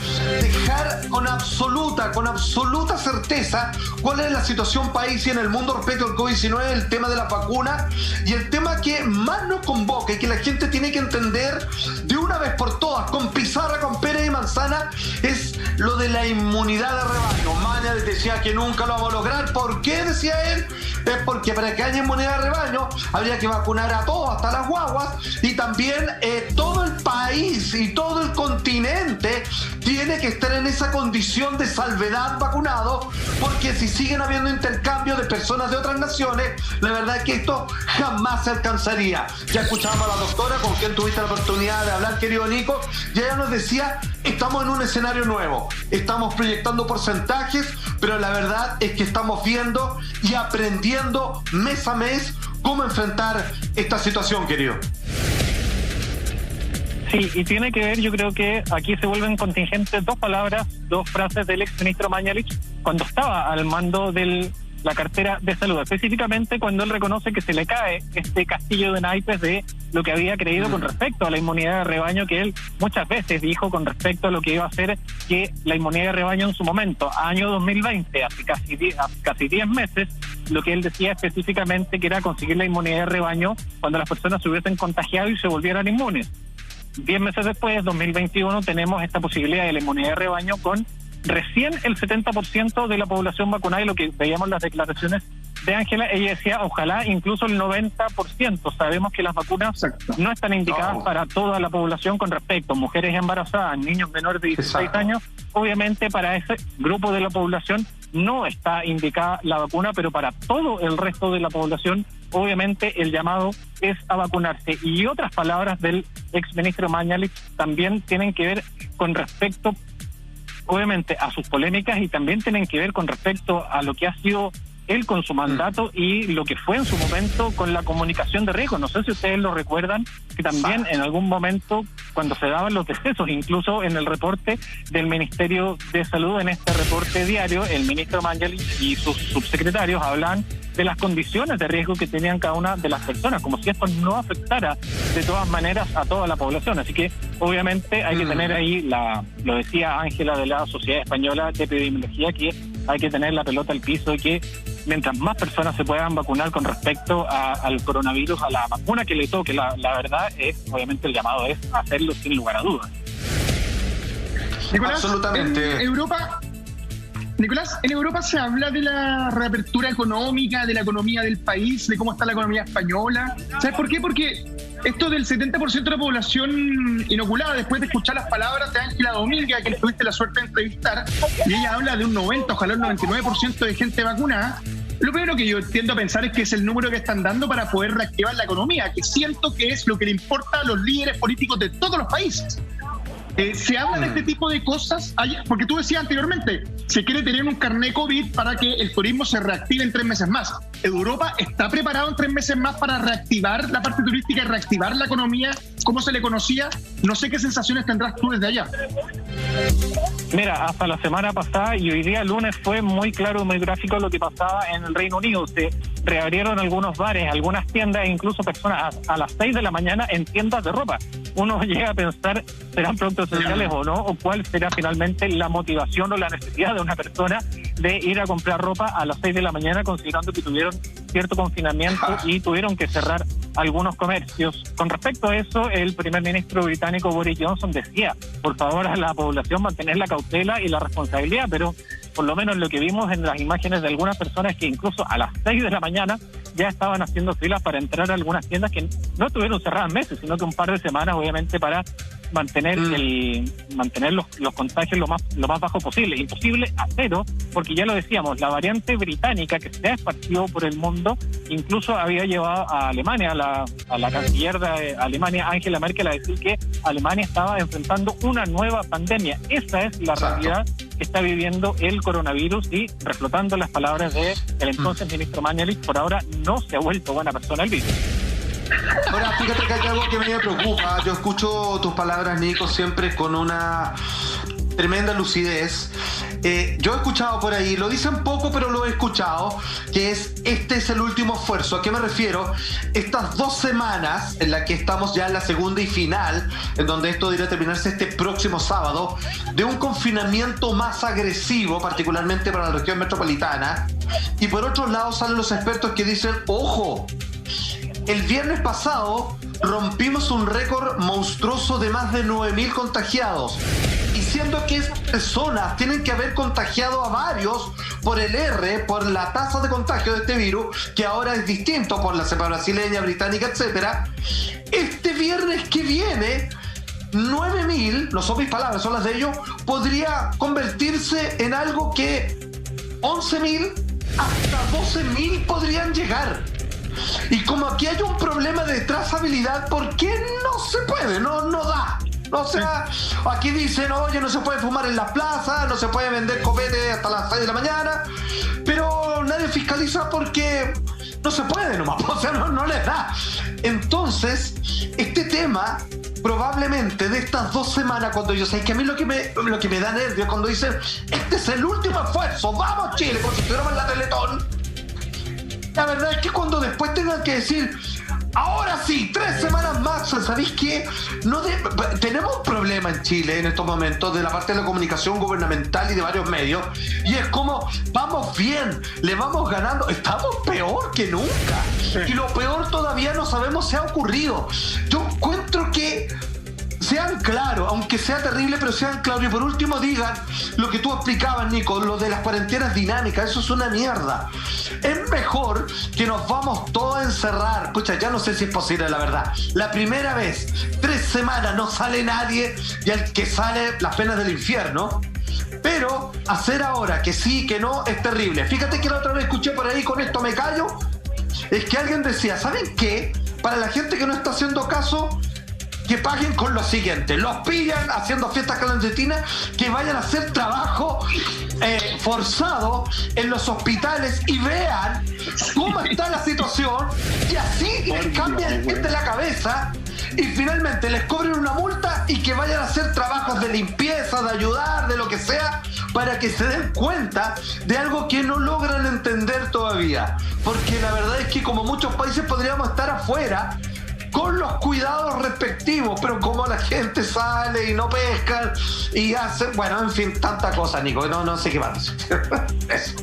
dejar con absoluta certeza cuál es la situación país y en el mundo respecto al COVID-19, el tema de las vacunas y el tema que más nos convoca y que la gente tiene que entender de una vez por todas, con pizarra, con pera y manzana, es lo de la inmunidad de rebaño. Maña decía que nunca lo vamos a lograr. ¿Por qué? Decía él. Es porque para que haya inmunidad de rebaño habría que vacunar a todos, hasta las guaguas, y también todo el país y todo el continente tiene que estar en esa condición de salvedad vacunado, porque si siguen habiendo intercambio de personas de otras naciones, la verdad es que esto jamás se alcanzaría. Ya escuchábamos a la doctora con quien tuviste la oportunidad de hablar, querido Nico, y ella nos decía, estamos en un escenario nuevo, estamos proyectando porcentajes, pero la verdad es que estamos viendo y aprendiendo mes a mes cómo enfrentar esta situación, querido. Sí, y tiene que ver, yo creo que aquí se vuelven contingentes dos palabras, dos frases del exministro Mañalich cuando estaba al mando de la cartera de salud, específicamente cuando él reconoce que se le cae este castillo de naipes de lo que había creído con respecto a la inmunidad de rebaño, que él muchas veces dijo con respecto a lo que iba a hacer que la inmunidad de rebaño en su momento, año 2020, hace casi 10 meses, lo que él decía específicamente que era conseguir la inmunidad de rebaño cuando las personas se hubiesen contagiado y se volvieran inmunes. 10 meses después, 2021, tenemos esta posibilidad de la inmunidad de rebaño con recién el 70% de la población vacunada, y lo que veíamos en las declaraciones de Ángela, ella decía, ojalá incluso el 90%. Sabemos que las vacunas no están indicadas para toda la población con respecto a mujeres embarazadas, niños menores de 16 años. Obviamente para ese grupo de la población no está indicada la vacuna, pero para todo el resto de la población, obviamente el llamado es a vacunarse. Y otras palabras del exministro Mañalich también tienen que ver con respecto, obviamente, a sus polémicas, y también tienen que ver con respecto a lo que ha sido él con su mandato y lo que fue en su momento con la comunicación de riesgo. No sé si ustedes lo recuerdan, que también en algún momento, cuando se daban los decesos, incluso en el reporte del Ministerio de Salud, en este reporte diario, el ministro Mañalich y sus subsecretarios hablan de las condiciones de riesgo que tenían cada una de las personas, como si esto no afectara de todas maneras a toda la población. Así que obviamente hay que tener ahí, lo decía Ángela de la Sociedad Española de Epidemiología, que hay que tener la pelota al piso y que mientras más personas se puedan vacunar con respecto al coronavirus, a la vacuna que le toque, la verdad es, obviamente el llamado es hacerlo sin lugar a dudas. Nicolás, absolutamente. En Europa se habla de la reapertura económica, de la economía del país, de cómo está la economía española. ¿Sabes por qué? Porque esto del 70% de la población inoculada, después de escuchar las palabras de Ángela Dominga, que tuviste la suerte de entrevistar, y ella habla de un 90, ojalá un 99% de gente vacunada, lo primero que yo tiendo a pensar es que es el número que están dando para poder reactivar la economía, que siento que es lo que le importa a los líderes políticos de todos los países. Se habla de este tipo de cosas, porque tú decías anteriormente, se quiere tener un carné COVID para que el turismo se reactive en 3 meses más. ¿Europa está preparado en 3 meses más para reactivar la parte turística y reactivar la economía como se le conocía? No sé qué sensaciones tendrás tú desde allá. Mira, hasta la semana pasada y hoy día lunes fue muy claro, muy gráfico lo que pasaba en el Reino Unido. Se reabrieron algunos bares, algunas tiendas e incluso personas a las 6 de la mañana en tiendas de ropa. Uno llega a pensar, ¿serán productos esenciales o no? ¿O cuál será finalmente la motivación o la necesidad de una persona de ir a comprar ropa a las 6 de la mañana, considerando que tuvieron cierto confinamiento y tuvieron que cerrar algunos comercios? Con respecto a eso, el primer ministro británico Boris Johnson decía, por favor, a la población mantener la cautela y la responsabilidad, pero por lo menos lo que vimos en las imágenes de algunas personas que incluso a las 6 de la mañana ya estaban haciendo filas para entrar a algunas tiendas que no estuvieron cerradas meses, sino que un par de semanas, obviamente, para mantener los contagios lo más bajo posible. Imposible a cero, porque ya lo decíamos, la variante británica que se ha esparcido por el mundo incluso había llevado a Alemania, a la canciller de Alemania, Angela Merkel, a decir que Alemania estaba enfrentando una nueva pandemia. Esa es la realidad que está viviendo el coronavirus, y reflotando las palabras de el entonces ministro Mañalich, por ahora no se ha vuelto buena persona el virus. Ahora, fíjate que hay algo que me preocupa. Yo escucho tus palabras, Nico, siempre con una tremenda lucidez. Yo he escuchado por ahí, lo dicen poco, pero lo he escuchado, que este es el último esfuerzo. ¿A qué me refiero? Estas 2 semanas en las que estamos ya en la segunda y final, en donde esto debería terminarse este próximo sábado, de un confinamiento más agresivo, particularmente para la región metropolitana. Y por otro lado salen los expertos que dicen, ojo, el viernes pasado rompimos un récord monstruoso de más de 9.000 contagiados, diciendo que esas personas tienen que haber contagiado a varios por por la tasa de contagio de este virus, que ahora es distinto por la cepa brasileña, británica, etcétera. Este viernes que viene, 9.000, no son mis palabras, son las de ellos, podría convertirse en algo que 11.000 hasta 12.000 podrían llegar. Y como aquí hay un problema de trazabilidad, ¿por qué no se puede? No da. O sea, aquí dicen, oye, no se puede fumar en las plazas, no se puede vender copete hasta las 6 de la mañana, pero nadie fiscaliza porque no se puede nomás, o sea, no les da. Entonces, este tema, probablemente de estas 2 semanas, cuando yo sé que a mí lo que me da nervios cuando dicen, este es el último esfuerzo, vamos Chile, como si estuviéramos en la Teletón. La verdad es que cuando después tengan que decir, ahora sí, 3 semanas más, ¿sabéis qué? Tenemos un problema en Chile en estos momentos de la parte de la comunicación gubernamental y de varios medios, y es como, vamos bien, le vamos ganando, estamos peor que nunca, y lo peor todavía no sabemos si ha ocurrido. Yo encuentro que sean claros, aunque sea terrible, pero sean claros, y por último digan lo que tú explicabas, Nico, lo de las cuarentenas dinámicas. Eso es una mierda. Es mejor que nos vamos todos a encerrar. Pucha, ya no sé si es posible, la verdad. La primera vez, 3 semanas no sale nadie, y al que sale, las penas del infierno. Pero hacer ahora que sí, que no, es terrible. Fíjate que la otra vez escuché por ahí, con esto me callo, es que alguien decía, ¿saben qué? Para la gente que no está haciendo caso, que paguen con lo siguiente: los pillan haciendo fiestas clandestinas, que vayan a hacer trabajo forzado en los hospitales y vean cómo está la situación, y así les cambian gente la cabeza y finalmente les cobren una multa y que vayan a hacer trabajos de limpieza, de ayudar, de lo que sea, para que se den cuenta de algo que no logran entender todavía. Porque la verdad es que como muchos países podríamos estar afuera con los cuidados respectivos, pero como la gente sale y no pescan y hace, bueno, en fin, tanta cosa, Nico, no sé qué más. Eso.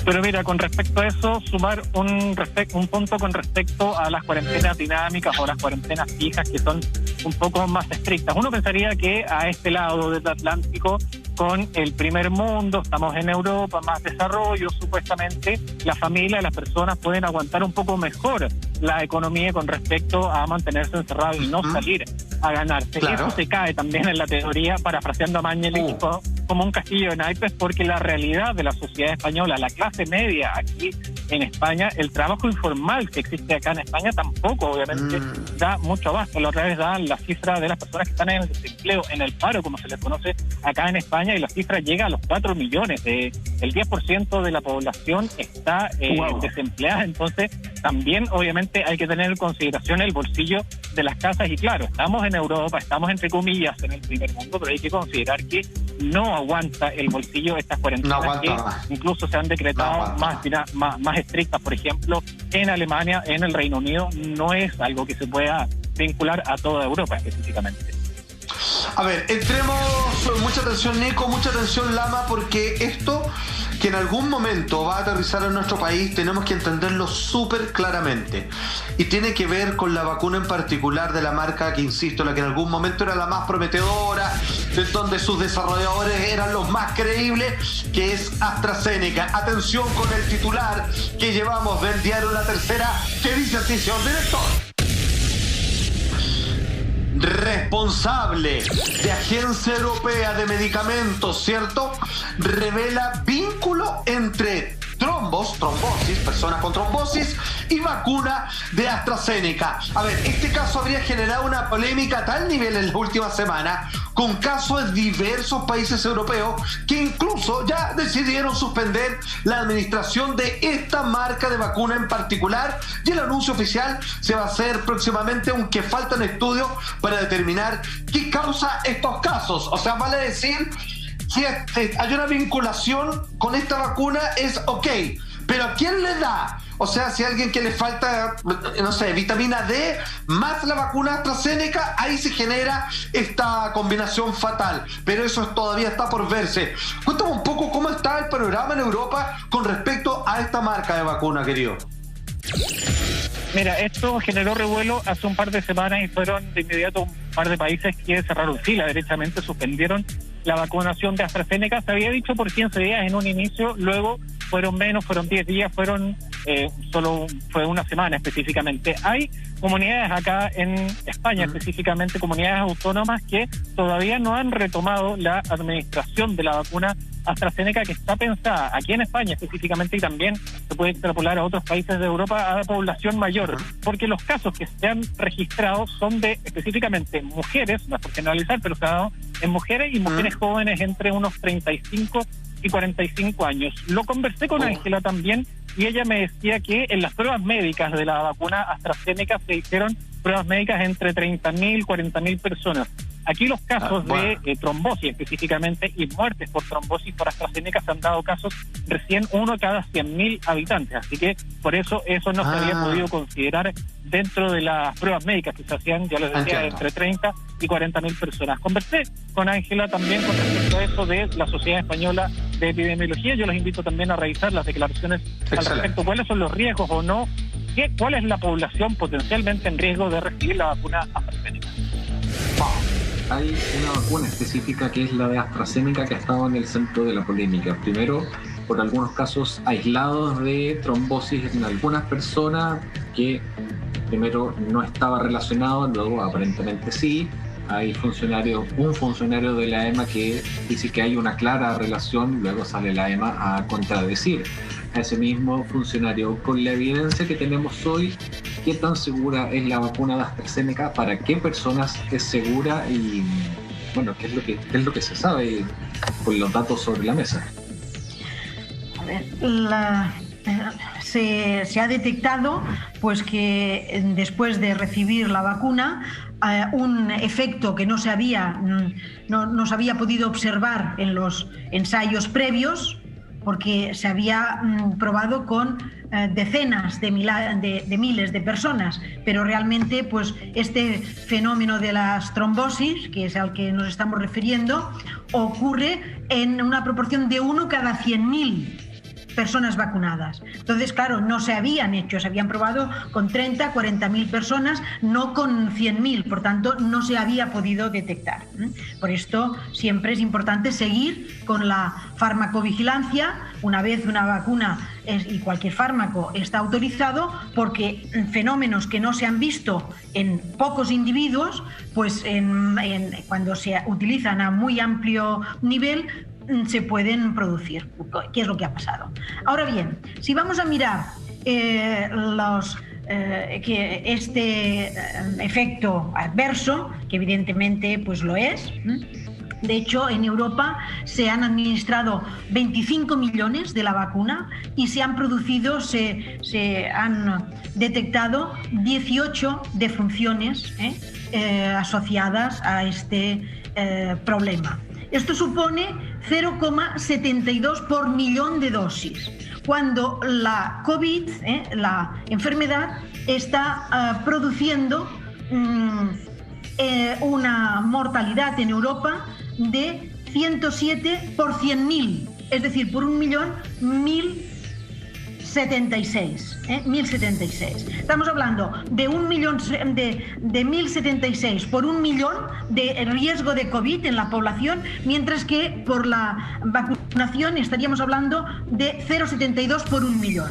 Pero mira, con respecto a eso, sumar un punto con respecto a las cuarentenas dinámicas o las cuarentenas fijas, que son un poco más estrictas. Uno pensaría que a este lado del Atlántico, con el primer mundo, estamos en Europa, más desarrollo, supuestamente, la familia, las personas pueden aguantar un poco mejor la economía con respecto a mantenerse encerrado y no salir a ganarse. Claro. Eso se cae también en la teoría, parafraseando a Mañalich, como un castillo de naipes, porque la realidad de la sociedad española, la clase media aquí en España, el trabajo informal que existe acá en España tampoco, obviamente, da mucho abasto. La otra vez dan la cifra de las personas que están en el desempleo, en el paro, como se les conoce acá en España, y la cifra llega a los 4 millones. El 10% de la población está desempleada. Entonces, también, obviamente, hay que tener en consideración el bolsillo de las casas. Y claro, estamos en Europa, estamos entre comillas en el primer mundo, pero hay que considerar que no aguanta el bolsillo estas cuarentenas, que incluso se han decretado más estrictas. Por ejemplo, en Alemania, en el Reino Unido, no es algo que se pueda vincular a toda Europa específicamente. A ver, entremos, mucha atención, Nico, mucha atención, Lama, porque esto que en algún momento va a aterrizar en nuestro país tenemos que entenderlo súper claramente, y tiene que ver con la vacuna en particular de la marca que, insisto, la que en algún momento era la más prometedora, de donde sus desarrolladores eran los más creíbles, que es AstraZeneca. Atención con el titular que llevamos del diario La Tercera, que dice así, señor director: responsable de Agencia Europea de Medicamentos, ¿cierto?, revela vínculo entre trombosis, personas con trombosis, y vacuna de AstraZeneca. A ver, este caso habría generado una polémica a tal nivel en las últimas semanas, con casos de diversos países europeos que incluso ya decidieron suspender la administración de esta marca de vacuna en particular, y el anuncio oficial se va a hacer próximamente, aunque faltan estudios para determinar qué causa estos casos. O sea, vale decir, si hay una vinculación con esta vacuna es ok, pero ¿a quién le da? O sea, si a alguien que le falta, no sé, vitamina D más la vacuna AstraZeneca, ahí se genera esta combinación fatal. Pero eso todavía está por verse. Cuéntame un poco cómo está el panorama en Europa con respecto a esta marca de vacuna, querido. Mira, esto generó revuelo hace un par de semanas y fueron de inmediato un par de países que cerraron fila, derechamente suspendieron la vacunación de AstraZeneca. Se había dicho por 15 días en un inicio, luego fueron menos, fueron 10 días, fue una semana específicamente. Hay comunidades acá en España, específicamente comunidades autónomas, que todavía no han retomado la administración de la vacuna AstraZeneca, que está pensada aquí en España específicamente, y también se puede extrapolar a otros países de Europa, a la población mayor, porque los casos que se han registrado son de específicamente mujeres, no es por generalizar, pero se ha dado en mujeres y mujeres jóvenes entre unos 35 y 45 años. Lo conversé con Ángela también, y ella me decía que en las pruebas médicas de la vacuna AstraZeneca se hicieron pruebas médicas entre 30.000 y 40.000 personas. Aquí los casos de trombosis específicamente y muertes por trombosis por AstraZeneca se han dado casos recién 1 cada 100.000 habitantes, así que por eso no se había podido considerar dentro de las pruebas médicas que se hacían, ya les decía, entre 30 y 40.000 personas. Conversé con Ángela también con respecto a eso de la Sociedad Española de Epidemiología. Yo los invito también a revisar las declaraciones al respecto, cuáles son los riesgos o no, cuál es la población potencialmente en riesgo de recibir la vacuna AstraZeneca. Hay una vacuna específica que es la de AstraZeneca, que ha estado en el centro de la polémica. Primero, por algunos casos aislados de trombosis en algunas personas, que primero no estaba relacionado, luego aparentemente sí, hay un funcionario de la EMA que dice que hay una clara relación, luego sale la EMA a contradecir a ese mismo funcionario. Con la evidencia que tenemos hoy, ¿qué tan segura es la vacuna de AstraZeneca? ¿Para qué personas es segura? Y bueno, ¿qué es lo que se sabe con los datos sobre la mesa? A ver, se ha detectado pues que después de recibir la vacuna un efecto que no se había podido observar en los ensayos previos, porque se había probado con decenas de miles de personas, pero realmente pues este fenómeno de las trombosis, que es al que nos estamos refiriendo, ocurre en una proporción de 1 cada 100.000 personas vacunadas. Entonces, claro, no se habían hecho, se habían probado con 30, 40.000 personas, no con 100.000, por tanto, no se había podido detectar. Por esto, siempre es importante seguir con la farmacovigilancia una vez una vacuna y cualquier fármaco está autorizado, porque fenómenos que no se han visto en pocos individuos, pues cuando se utilizan a muy amplio nivel, se pueden producir, que es lo que ha pasado. Ahora bien, si vamos a mirar que este efecto adverso, que evidentemente pues lo es, de hecho en Europa se han administrado 25 millones de la vacuna y se han detectado 18 defunciones asociadas a este problema. Esto supone 0,72 por millón de dosis, cuando la COVID, la enfermedad, está produciendo una mortalidad en Europa de 107 por 100.000, es decir, por 1.076. Estamos hablando de 1.076 por 1 millón de riesgo de COVID en la población, mientras que por la vacunación estaríamos hablando de 0,72 por 1 millón.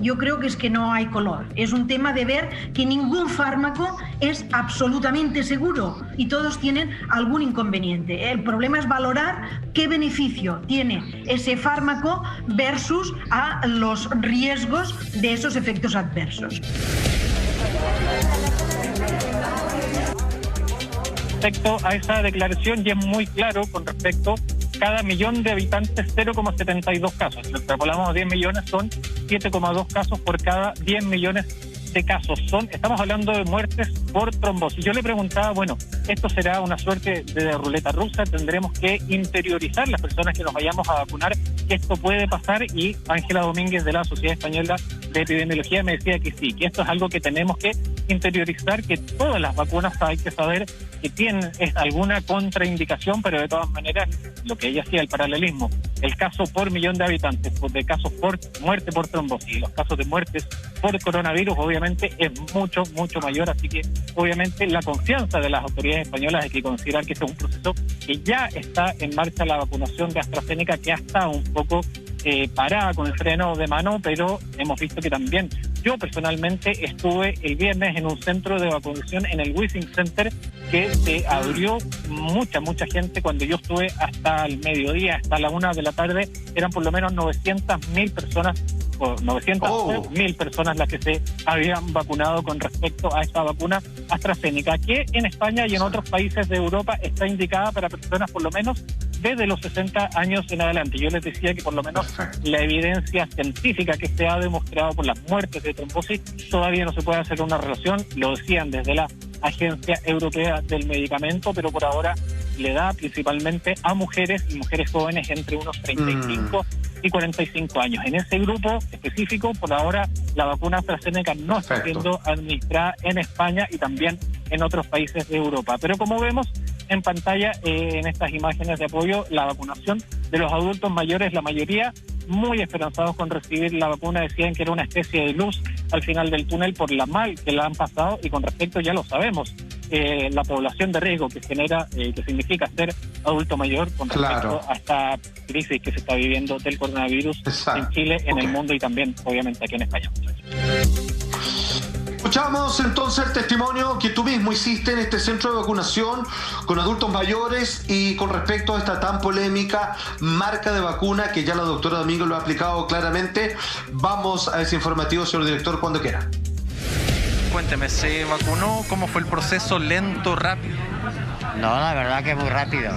Yo creo que es que no hay color. Es un tema de ver que ningún fármaco es absolutamente seguro y todos tienen algún inconveniente. El problema es valorar qué beneficio tiene ese fármaco versus a los riesgos de esos efectos adversos. Respecto a esa declaración, y es muy claro con respecto cada millón de habitantes 0,72 casos. Si extrapolamos a 10 millones son 7,2 casos por cada 10 millones de casos. Estamos hablando de muertes por trombosis. Yo le preguntaba, bueno, ¿esto será una suerte de ruleta rusa? ¿Tendremos que interiorizar las personas que nos vayamos a vacunar que esto puede pasar? Y Ángela Domínguez de la Sociedad Española de Epidemiología me decía que sí, que esto es algo que tenemos que interiorizar, que todas las vacunas hay que saber que tienen alguna contraindicación, pero de todas maneras, lo que ella hacía, el paralelismo, el caso por millón de habitantes, de casos por muerte por trombosis, y los casos de muertes por coronavirus, obviamente es mucho, mucho mayor, así que obviamente la confianza de las autoridades españolas hay que considerar que este es un proceso que ya está en marcha, la vacunación de AstraZeneca, que ha estado un poco parada con el freno de mano, pero hemos visto que también yo personalmente estuve el viernes en un centro de vacunación en el Wissing Center que se abrió mucha gente. Cuando yo estuve hasta el mediodía, hasta la 1 de la tarde, eran por lo menos 900.000 personas, o 900.000 personas las que se habían vacunado con respecto a esta vacuna AstraZeneca, que en España y en otros países de Europa está indicada para personas por lo menos desde los 60 años en adelante. Yo les decía que por lo menos la evidencia científica que se ha demostrado por las muertes de trombosis todavía no se puede hacer una relación, lo decían desde la Agencia Europea del Medicamento, pero por ahora le da principalmente a mujeres y mujeres jóvenes entre unos 35 y 45 años. En ese grupo específico, por ahora, la vacuna AstraZeneca no está siendo administrada en España y también en otros países de Europa. Pero como vemos en pantalla, en estas imágenes de apoyo, la vacunación de los adultos mayores, la mayoría muy esperanzados con recibir la vacuna, decían que era una especie de luz al final del túnel por la mal que la han pasado, y con respecto, ya lo sabemos, la población de riesgo que genera, que significa ser adulto mayor con respecto a esta crisis que se está viviendo del coronavirus en Chile, en el mundo y también obviamente aquí en España. Escuchamos entonces el testimonio que tú mismo hiciste en este centro de vacunación con adultos mayores y con respecto a esta tan polémica marca de vacuna que ya la doctora Domingo lo ha aplicado claramente. Vamos a ese informativo, señor director, cuando quiera. Cuénteme, ¿se vacunó? ¿Cómo fue el proceso? ¿Lento, rápido? No, la verdad que muy rápido.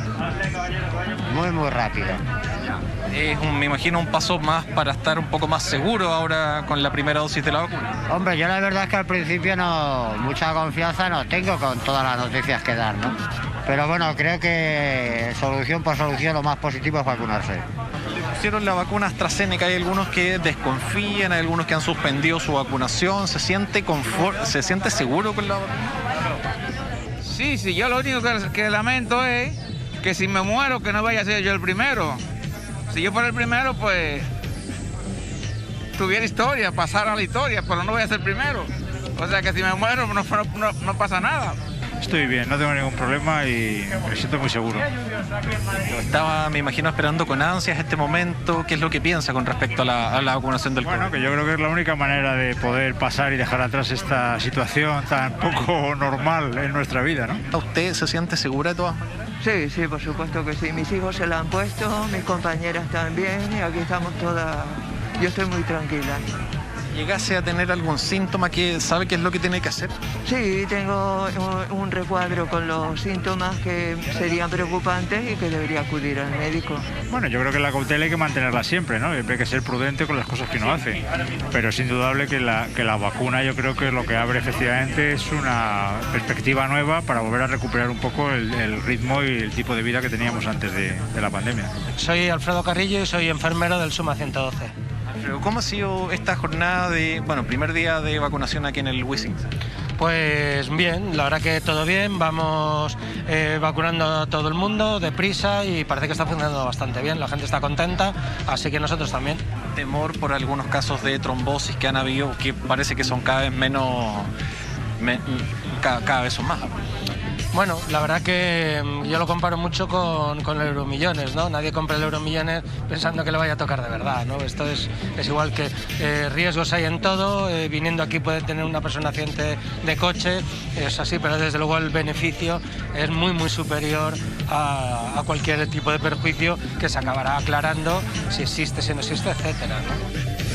Muy rápido. Es me imagino un paso más para estar un poco más seguro ahora con la primera dosis de la vacuna. Hombre, yo la verdad es que al principio mucha confianza no tengo con todas las noticias que dan, ¿no? Pero bueno, creo que solución por solución lo más positivo es vacunarse. Pusieron la vacuna AstraZeneca, hay algunos que desconfían, hay algunos que han suspendido su vacunación. ¿Se siente seguro con la vacuna? Sí, yo lo único que lamento es que si me muero que no vaya a ser yo el primero. Si yo fuera el primero, pues tuviera historia, pasara la historia, pero no voy a ser el primero. O sea que si me muero no pasa nada. Estoy bien, no tengo ningún problema y me siento muy seguro. Estaba, me imagino, esperando con ansias este momento. ¿Qué es lo que piensa con respecto a la vacunación del COVID? Bueno, que yo creo que es la única manera de poder pasar y dejar atrás esta situación tan poco normal en nuestra vida, ¿no? ¿Usted se siente segura de todas maneras? Sí, por supuesto que sí. Mis hijos se la han puesto, mis compañeras también, y aquí estamos todas. Yo estoy muy tranquila. ¿Llegase a tener algún síntoma que sabe qué es lo que tiene que hacer? Sí, tengo un recuadro con los síntomas que serían preocupantes y que debería acudir al médico. Bueno, yo creo que la cautela hay que mantenerla siempre, ¿no? Siempre hay que ser prudente con las cosas que uno hace. Pero es indudable que la vacuna yo creo que lo que abre efectivamente es una perspectiva nueva para volver a recuperar un poco el ritmo y el tipo de vida que teníamos antes de la pandemia. Soy Alfredo Carrillo y soy enfermero del Suma 112. ¿Cómo ha sido esta jornada primer día de vacunación aquí en el Wissing? Pues bien, la verdad que todo bien, vamos vacunando a todo el mundo deprisa y parece que está funcionando bastante bien, la gente está contenta, así que nosotros también. Temor por algunos casos de trombosis que han habido, que parece que son cada vez menos, cada vez son más. Bueno, la verdad que yo lo comparo mucho con el Euromillones, ¿no? Nadie compra el Euromillones pensando que le vaya a tocar de verdad, ¿no? Esto es igual que riesgos hay en todo, viniendo aquí puede tener una persona accidente de coche, es así, pero desde luego el beneficio es muy superior a cualquier tipo de perjuicio que se acabará aclarando si existe, si no existe, etcétera, ¿no?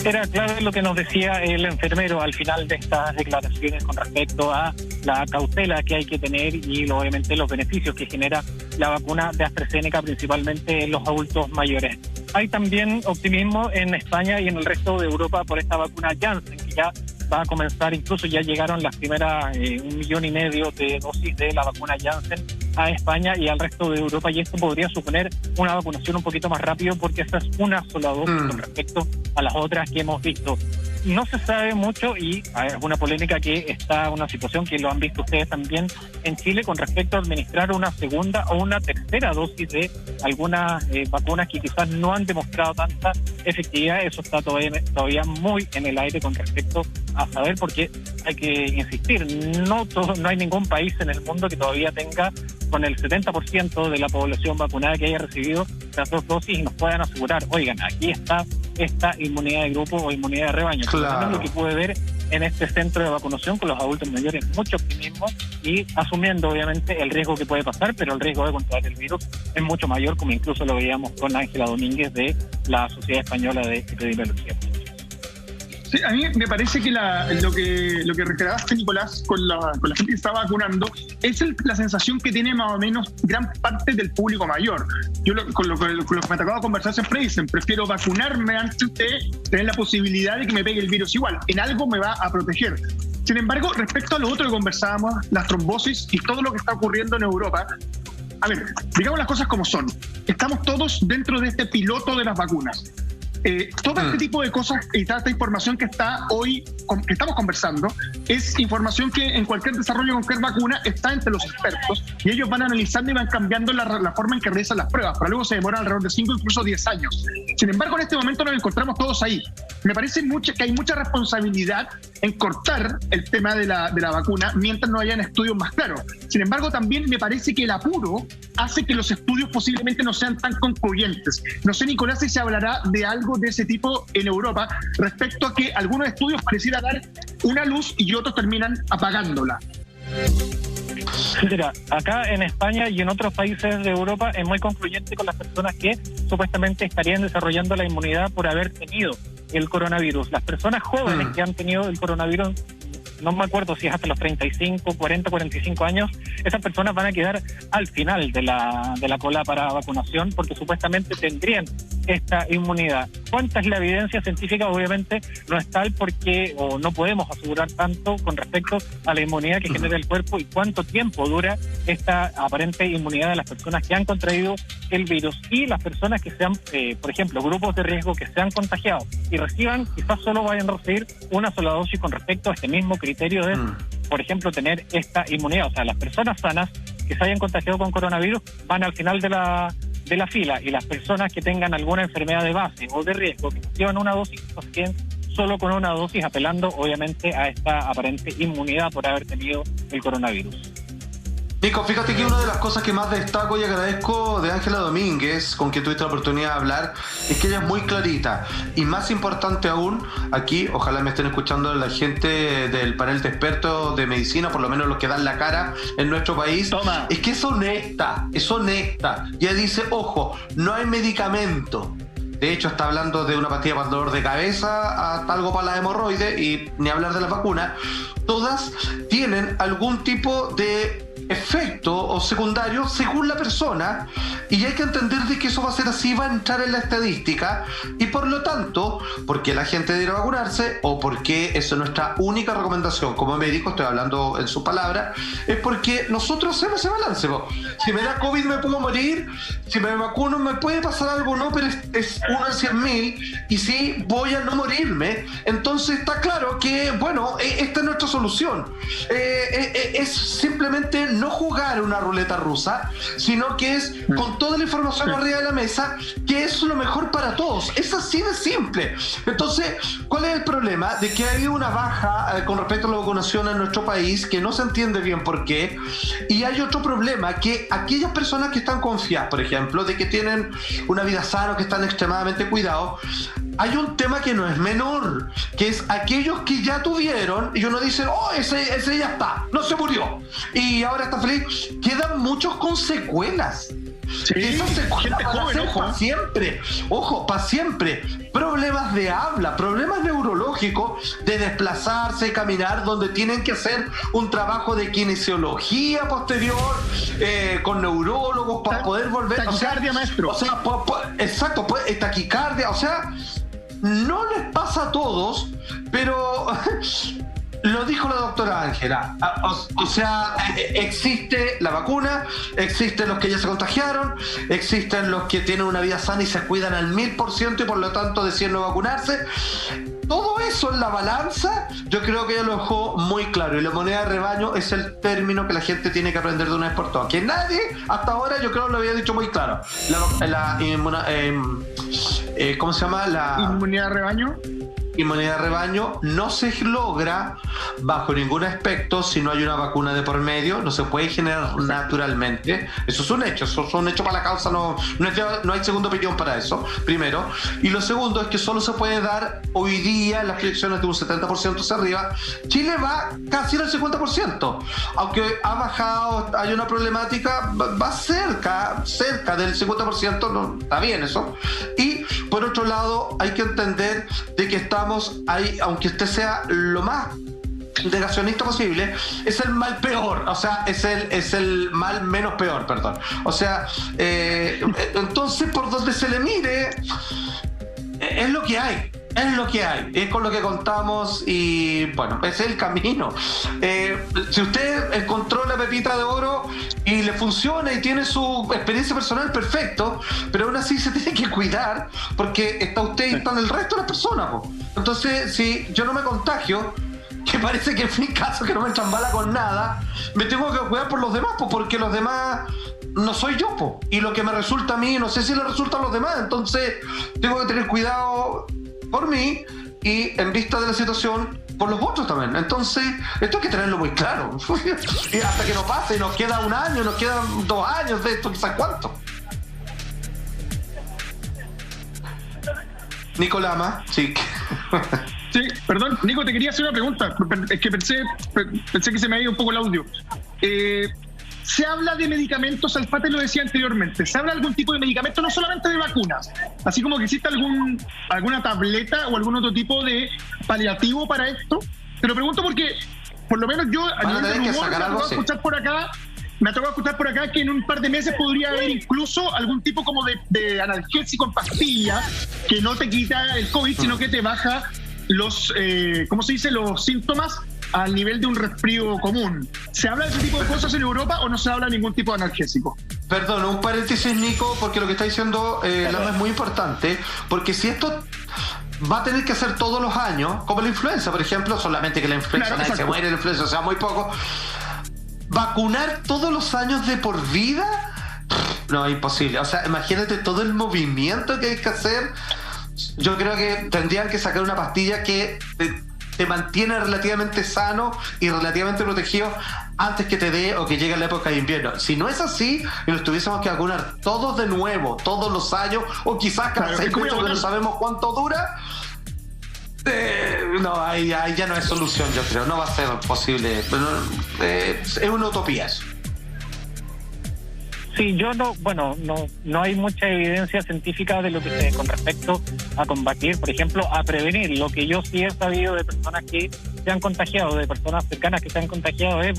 Era clave lo que nos decía el enfermero al final de estas declaraciones con respecto a la cautela que hay que tener y obviamente los beneficios que genera la vacuna de AstraZeneca, principalmente en los adultos mayores. Hay también optimismo en España y en el resto de Europa por esta vacuna Janssen, que ya va a comenzar, incluso ya llegaron las primeras 1,5 millones de dosis de la vacuna Janssen a España y al resto de Europa, y esto podría suponer una vacunación un poquito más rápido porque esta es una sola dosis con respecto a las otras que hemos visto. No se sabe mucho y hay una polémica que está, una situación que lo han visto ustedes también en Chile con respecto a administrar una segunda o una tercera dosis de algunas vacunas que quizás no han demostrado tanta efectividad. Eso está todavía muy en el aire con respecto a saber, porque hay que insistir, no hay ningún país en el mundo que todavía tenga con el 70% de la población vacunada que haya recibido las 2 dosis y nos puedan asegurar, oigan, aquí está esta inmunidad de grupo o inmunidad de rebaño. Claro. Lo que puede ver en este centro de vacunación con los adultos mayores, mucho optimismo y asumiendo obviamente el riesgo que puede pasar, pero el riesgo de contraer el virus es mucho mayor, como incluso lo veíamos con Ángela Domínguez de la Sociedad Española de Epidemiología. Sí, a mí me parece que lo que recreaste, Nicolás, con la gente que está vacunando, es la sensación que tiene más o menos gran parte del público mayor. Yo con lo que me ha tocado conversar siempre dicen, prefiero vacunarme antes de tener la posibilidad de que me pegue el virus igual. En algo me va a proteger. Sin embargo, respecto a lo otro que conversábamos, las trombosis y todo lo que está ocurriendo en Europa, a ver, digamos las cosas como son. Estamos todos dentro de este piloto de las vacunas. Todo este tipo de cosas y toda esta información que está hoy, que estamos conversando, es información que en cualquier desarrollo, con cualquier vacuna, está entre los expertos y ellos van analizando y van cambiando la forma en que realizan las pruebas, pero luego se demoran alrededor de 5, incluso 10 años. Sin embargo, en este momento nos encontramos todos ahí. Me parece que hay mucha responsabilidad en cortar el tema de la vacuna mientras no hayan estudios más claros. Sin embargo, también me parece que el apuro hace que los estudios posiblemente no sean tan concluyentes. No sé, Nicolás, si se hablará de algo de ese tipo en Europa respecto a que algunos estudios pareciera dar una luz y otros terminan apagándola. Mira, acá en España y en otros países de Europa es muy concluyente con las personas que supuestamente estarían desarrollando la inmunidad por haber tenido el coronavirus. Las personas jóvenes que han tenido el coronavirus, no me acuerdo si es hasta los 35, 40, 45 años, esas personas van a quedar al final de la cola para vacunación porque supuestamente tendrían esta inmunidad. ¿Cuánta es la evidencia científica? Obviamente no es tal porque o no podemos asegurar tanto con respecto a la inmunidad que genera el cuerpo y cuánto tiempo dura esta aparente inmunidad de las personas que han contraído el virus y las personas que sean, por ejemplo, grupos de riesgo que se han contagiado y reciban, quizás solo vayan a recibir una sola dosis con respecto a este mismo criterio de, por ejemplo, tener esta inmunidad. O sea, las personas sanas que se hayan contagiado con coronavirus van al final de la fila y las personas que tengan alguna enfermedad de base o de riesgo que reciban una dosis se queden solo con una dosis, apelando obviamente a esta aparente inmunidad por haber tenido el coronavirus. Nico, fíjate que una de las cosas que más destaco y agradezco de Ángela Domínguez, con quien tuviste la oportunidad de hablar, es que ella es muy clarita. Y más importante aún, aquí, ojalá me estén escuchando la gente del panel de expertos de medicina, por lo menos los que dan la cara en nuestro país, es que es honesta. Y ella dice, ojo, no hay medicamento. De hecho, está hablando de una pastilla para el dolor de cabeza hasta algo para la hemorroide y ni hablar de la vacuna. Todas tienen algún tipo de efecto o secundario según la persona y hay que entender de que eso va a ser así, va a entrar en la estadística y por lo tanto, porque la gente debe vacunarse o porque esa es nuestra única recomendación como médico, estoy hablando en su palabra, es porque nosotros hacemos ese balance. Si me da COVID me puedo morir, si me vacuno me puede pasar algo, no, pero es 1 en 100.000 y sí voy a no morirme. Entonces está claro que, bueno, esta es nuestra solución. Es simplemente no jugar una ruleta rusa, sino que es con toda la información arriba de la mesa, que es lo mejor para todos. Es así de simple. Entonces, ¿cuál es el problema? De que ha habido una baja con respecto a la vacunación en nuestro país, que no se entiende bien por qué. Y hay otro problema, que aquellas personas que están confiadas, por ejemplo, de que tienen una vida sana, que están extremadamente cuidados, hay un tema que no es menor, que es aquellos que ya tuvieron y uno dice, oh, ese ya está, no se murió y ahora está feliz. Quedan muchos con secuelas. Sí, esas secuelas para siempre. Ojo, para siempre. Problemas de habla, problemas neurológicos, de desplazarse, caminar, donde tienen que hacer un trabajo de kinesiología posterior, con neurólogos para poder volver. Taquicardia, maestro. O sea, exacto, taquicardia, o sea, no les pasa a todos, pero lo dijo la doctora Ángela. O sea, existe la vacuna, existen los que ya se contagiaron, existen los que tienen una vida sana y se cuidan al 1000% y por lo tanto deciden no vacunarse. Todo eso en la balanza, yo creo que ella lo dejó muy claro. Y la moneda de rebaño es el término que la gente tiene que aprender de una vez por todas. Que nadie hasta ahora, yo creo, lo había dicho muy claro. ¿Cómo se llama? La inmunidad de rebaño. Inmunidad de rebaño no se logra bajo ningún aspecto si no hay una vacuna de por medio, no se puede generar naturalmente. Eso es un hecho, para la causa, no hay segunda opinión para eso, primero. Y lo segundo es que solo se puede dar hoy día en las proyecciones de un 70% hacia arriba. Chile va casi al 50%, aunque ha bajado, hay una problemática, va cerca del 50%, no, está bien eso. Y por otro lado hay que entender de que estamos ahí, aunque usted sea lo más negacionista posible, es el mal peor, o sea, es el mal menos peor, perdón. O sea, entonces por donde se le mire, es lo que hay. Es con lo que contamos y bueno, ese es el camino. Si usted encontró la pepita de oro y le funciona y tiene su experiencia personal, perfecto, pero aún así se tiene que cuidar porque está usted y están el resto de las personas. Entonces, si yo no me contagio, que parece que es mi caso, que no me echan bala con nada, me tengo que cuidar por los demás, porque los demás no soy yo, y lo que me resulta a mí no sé si le resulta a los demás, entonces tengo que tener cuidado por mí y en vista de la situación por los otros también. Entonces, esto hay que tenerlo muy claro. Y hasta que no pase, nos queda un año, nos quedan 2 años de esto, quizás cuánto. Nicolama, sí. Sí, perdón, Nico, te quería hacer una pregunta. Es que pensé que se me ha ido un poco el audio. Se habla de medicamentos, Alfate lo decía anteriormente, se habla de algún tipo de medicamento, no solamente de vacunas, así como que existe alguna tableta o algún otro tipo de paliativo para esto. Te lo pregunto porque, por lo menos yo, a nivel de rumor, me ha tocado escuchar por acá que en un par de meses podría haber incluso algún tipo como de analgésico en pastilla que no te quita el COVID, sino que te baja los, ¿cómo se dice?, los síntomas al nivel de un resfrío común. ¿Se habla de ese tipo de cosas en Europa o no se habla de ningún tipo de analgésico? Perdón, un paréntesis, Nico, porque lo que está diciendo Lama es muy importante, porque si esto va a tener que hacer todos los años, como la influenza, por ejemplo, solamente que la influenza, nadie se muere de la influenza, o sea, muy poco. ¿Vacunar todos los años de por vida? No, imposible. O sea, imagínate todo el movimiento que hay que hacer. Yo creo que tendrían que sacar una pastilla que te mantiene relativamente sano y relativamente protegido antes que te dé o que llegue la época de invierno. Si no es así y nos tuviésemos que vacunar todos de nuevo, todos los años, o quizás cada 6 meses, que no sabemos cuánto dura, no, ahí ya no es solución, yo creo. No va a ser posible. Es una utopía eso. Sí, yo no hay mucha evidencia científica de lo que con respecto a combatir, por ejemplo, a prevenir. Lo que yo sí he sabido de personas que se han contagiado, de personas cercanas que se han contagiado, es,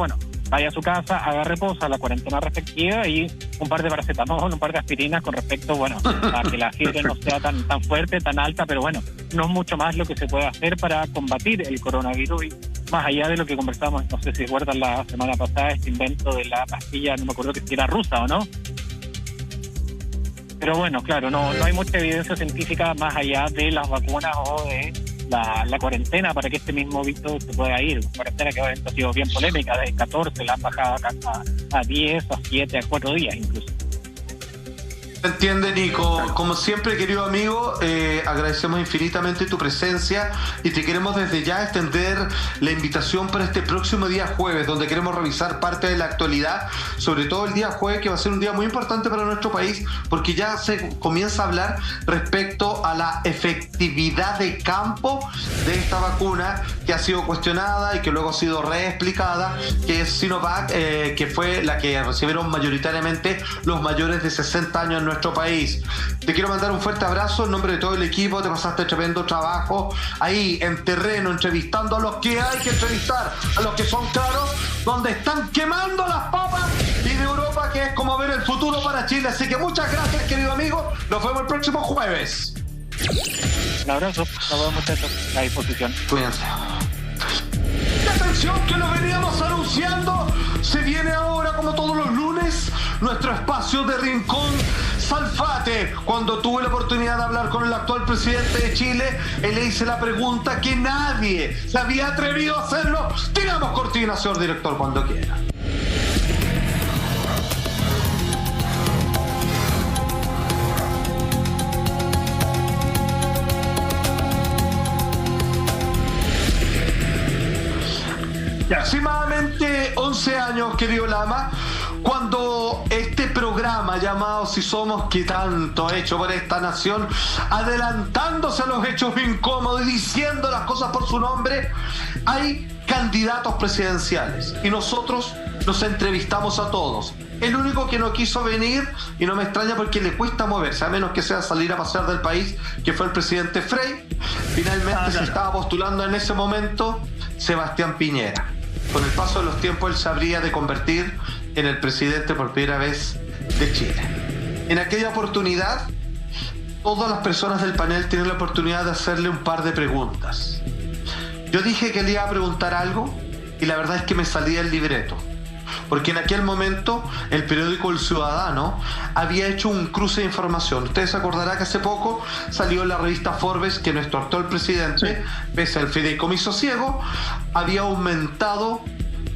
vaya a su casa, haga reposo, a la cuarentena respectiva y un par de paracetamol, un par de aspirinas con respecto, a que la fiebre no sea tan fuerte, tan alta, pero no es mucho más lo que se puede hacer para combatir el coronavirus. Y más allá de lo que conversamos, no sé si recuerdan la semana pasada, este invento de la pastilla, no me acuerdo si era rusa o no. Pero claro, no hay mucha evidencia científica más allá de las vacunas o de la cuarentena para que este mismo virus se pueda ir. Cuarentena que ha sido bien polémica, de 14 la han bajado a 10, a 7, a 4 días incluso. Entiende, Nico. Como siempre, querido amigo, agradecemos infinitamente tu presencia y te queremos desde ya extender la invitación para este próximo día jueves, donde queremos revisar parte de la actualidad, sobre todo el día jueves, que va a ser un día muy importante para nuestro país, porque ya se comienza a hablar respecto a la efectividad de campo de esta vacuna que ha sido cuestionada y que luego ha sido reexplicada, que es Sinovac, que fue la que recibieron mayoritariamente los mayores de 60 años en nuestro país. Te quiero mandar un fuerte abrazo en nombre de todo el equipo. Te pasaste tremendo trabajo ahí en terreno, entrevistando a los que hay que entrevistar, a los que son claros, donde están quemando las papas, y de Europa, que es como ver el futuro para Chile. Así que muchas gracias, querido amigo. Nos vemos el próximo jueves. Un abrazo, nos vemos, muchachos, a disposición. Cuídense. Atención, que lo veníamos anunciando. Se viene ahora, como todos los lunes, nuestro espacio de Rincón Salfate. Cuando tuve la oportunidad de hablar con el actual presidente de Chile, él le hice la pregunta que nadie se había atrevido a hacerlo. Tiramos cortina, señor director, cuando quiera. Aproximadamente 11 años, querido Lama, cuando este programa llamado Si Somos, que tanto ha hecho por esta nación, adelantándose a los hechos incómodos y diciendo las cosas por su nombre, hay candidatos presidenciales y nosotros nos entrevistamos a todos. El único que no quiso venir, y no me extraña porque le cuesta moverse, a menos que sea salir a pasear del país, que fue el presidente Frey. Finalmente se estaba postulando en ese momento Sebastián Piñera. Con el paso de los tiempos él se habría de convertir en el presidente por primera vez de Chile. En aquella oportunidad, todas las personas del panel tienen la oportunidad de hacerle un par de preguntas. Yo dije que le iba a preguntar algo y la verdad es que me salía el libreto. Porque en aquel momento el periódico El Ciudadano había hecho un cruce de información. Ustedes se acordarán que hace poco salió en la revista Forbes que nuestro actual presidente, pese al fideicomiso ciego, había aumentado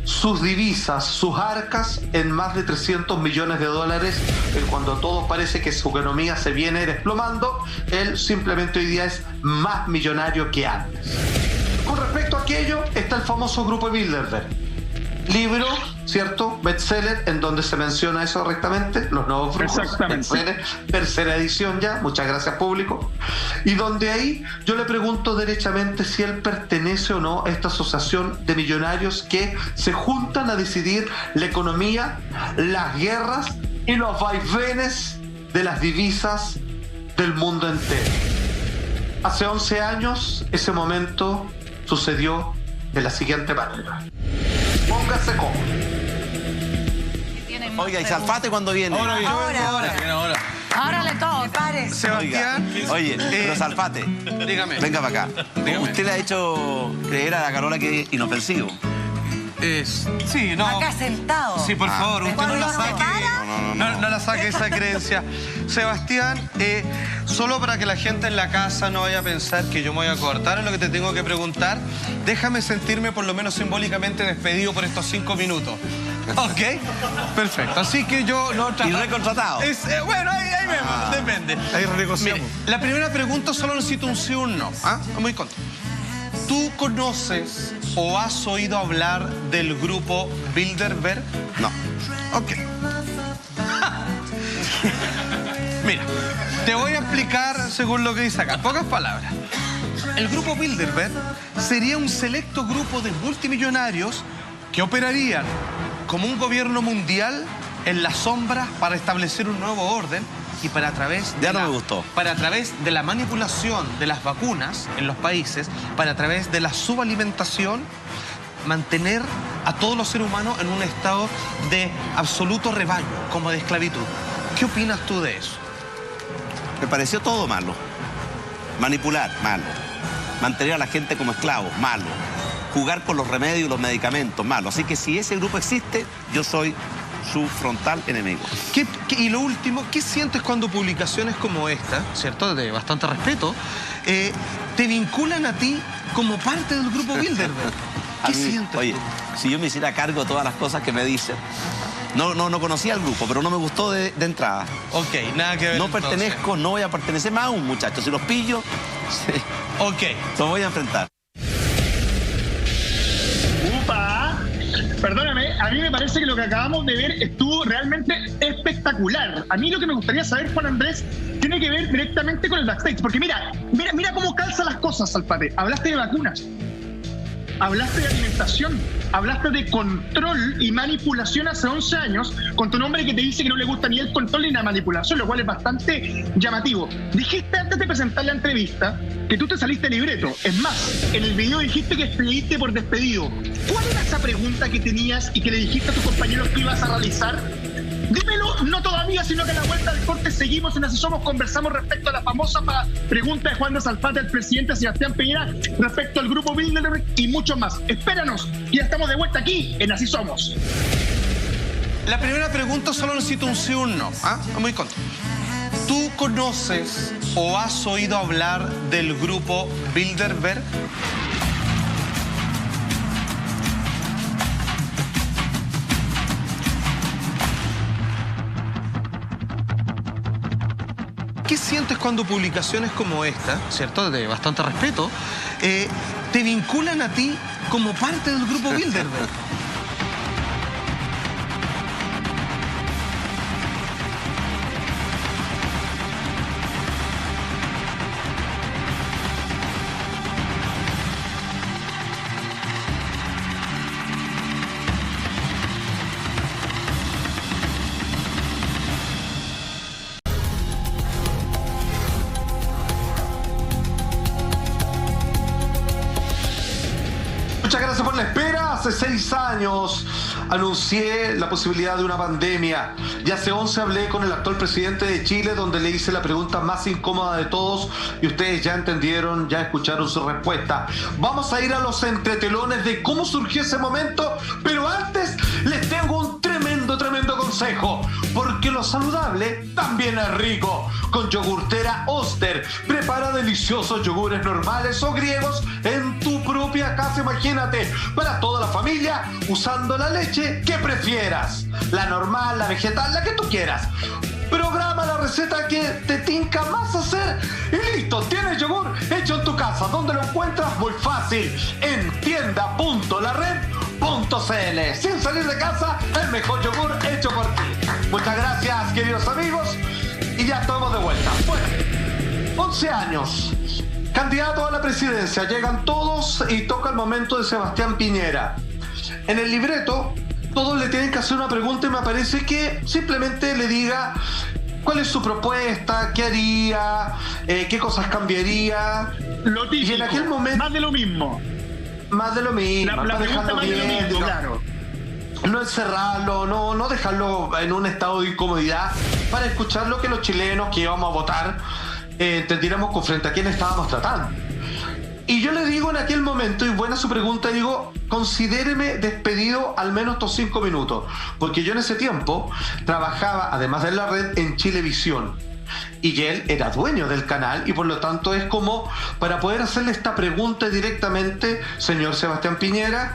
sus divisas, sus arcas en más de 300 millones de dólares, cuando a todos parece que su economía se viene desplomando, él simplemente hoy día es más millonario que antes. Con respecto a aquello, está el famoso grupo Bilderberg. Libro, ¿cierto? Bestseller, en donde se menciona eso correctamente, Los Nuevos Brujos. Exactamente. Tercera edición ya, muchas gracias público. Y donde ahí yo le pregunto derechamente si él pertenece o no a esta asociación de millonarios que se juntan a decidir la economía, las guerras y los vaivenes de las divisas del mundo entero. Hace 11 años ese momento sucedió de la siguiente manera. Póngase cómodo. Oiga, ¿y Salfate cuando viene? Ahora. Ahora le toca. Pare. Sebastián. Oye, pero Salfate, dígame. Venga para acá. Dígame. Usted le ha hecho creer a la Carola que es inofensivo. Sí, no. Acá sentado. Sí, por favor, usted no la saque. No la saque esa creencia. Sebastián, solo para que la gente en la casa no vaya a pensar que yo me voy a cortar en lo que te tengo que preguntar, déjame sentirme por lo menos simbólicamente despedido por estos 5 minutos. ¿Ok? Perfecto. Así que yo no... ¿Y recontratado? Bueno, ahí vemos, depende. Ahí renegociamos. Mire, la primera pregunta solo necesito un sí o un no. ¿Ah? Muy contento. ¿Tú conoces o has oído hablar del grupo Bilderberg? No. Ok. Mira, te voy a explicar según lo que dice acá. Pocas palabras. El grupo Bilderberg sería un selecto grupo de multimillonarios que operarían como un gobierno mundial en las sombras para establecer un nuevo orden y para a través de la manipulación de las vacunas en los países, para a través de la subalimentación, mantener a todos los seres humanos en un estado de absoluto rebaño, como de esclavitud. ¿Qué opinas tú de eso? Me pareció todo malo. Manipular, malo. Mantener a la gente como esclavos, malo. Jugar con los remedios y los medicamentos, malo. Así que si ese grupo existe, yo soy su frontal enemigo. Y lo último, ¿qué sientes cuando publicaciones como esta, ¿cierto?, de bastante respeto, te vinculan a ti como parte del grupo Bilderberg? ¿Qué sientes tú? Oye, si yo me hiciera cargo de todas las cosas que me dicen, no conocía al grupo, pero no me gustó de entrada. Ok, nada que ver. No pertenezco, no voy a pertenecer más aún, muchachos. Si los pillo, ok, los voy a enfrentar. Perdóname, a mí me parece que lo que acabamos de ver estuvo realmente espectacular. A mí lo que me gustaría saber, Juan Andrés, tiene que ver directamente con el backstage. Porque mira cómo calza las cosas, Salfate. Hablaste de vacunas, hablaste de alimentación, hablaste de control y manipulación hace 11 años con tu nombre que te dice que no le gusta ni el control ni la manipulación, lo cual es bastante llamativo. Dijiste antes de presentar la entrevista que tú te saliste libreto. Es más, en el video dijiste que despediste por despedido. ¿Cuál era esa pregunta que tenías y que le dijiste a tus compañeros que ibas a realizar? Dímelo, no todavía, sino que a la vuelta del corte seguimos en Así Somos, conversamos respecto a la famosa pregunta de Juan de Salfate al presidente Sebastián Piñera respecto al grupo Bilderberg y mucho más. Espéranos, ya estamos de vuelta aquí en Así Somos. La primera pregunta solo necesito un sí o un no. ¿Ah? Muy contento. ¿Tú conoces o has oído hablar del grupo Bilderberg? ¿Qué sientes cuando publicaciones como esta, ¿cierto?, de bastante respeto, te vinculan a ti como parte del grupo Bilderberg? Muchas gracias por la espera. Hace 6 años anuncié la posibilidad de una pandemia. Y hace 11 hablé con el actual presidente de Chile, donde le hice la pregunta más incómoda de todos y ustedes ya entendieron, ya escucharon su respuesta. Vamos a ir a los entretelones de cómo surgió ese momento, pero antes les tengo un tremendo consejo, porque lo saludable también es rico. Con Yogurtera Oster, prepara deliciosos yogures normales o griegos en tu propia a casa, imagínate, para toda la familia, usando la leche que prefieras. La normal, la vegetal, la que tú quieras. Programa la receta que te tinca más hacer y listo, tienes yogur hecho en tu casa. ¿Dónde lo encuentras? Muy fácil, en tienda.lared.cl. Sin salir de casa, el mejor yogur hecho por ti. Muchas gracias, queridos amigos, y ya estamos de vuelta. Bueno, 11 años, candidato a la presidencia, llegan todos y toca el momento de Sebastián Piñera. En el libreto todos le tienen que hacer una pregunta y me parece que simplemente le diga cuál es su propuesta, qué haría, qué cosas cambiaría. Lo típico, y en aquel momento, más de lo mismo. Más de lo mismo. La pregunta más bien, de lo mismo, claro. No encerrarlo, no dejarlo en un estado de incomodidad para escuchar lo que los chilenos que íbamos a votar entendiéramos con frente a quién estábamos tratando. Y yo le digo en aquel momento, y buena su pregunta, digo, considéreme despedido al menos estos 5 minutos, porque yo en ese tiempo trabajaba, además de la red, en Chilevisión, y él era dueño del canal, y por lo tanto es como para poder hacerle esta pregunta directamente, señor Sebastián Piñera,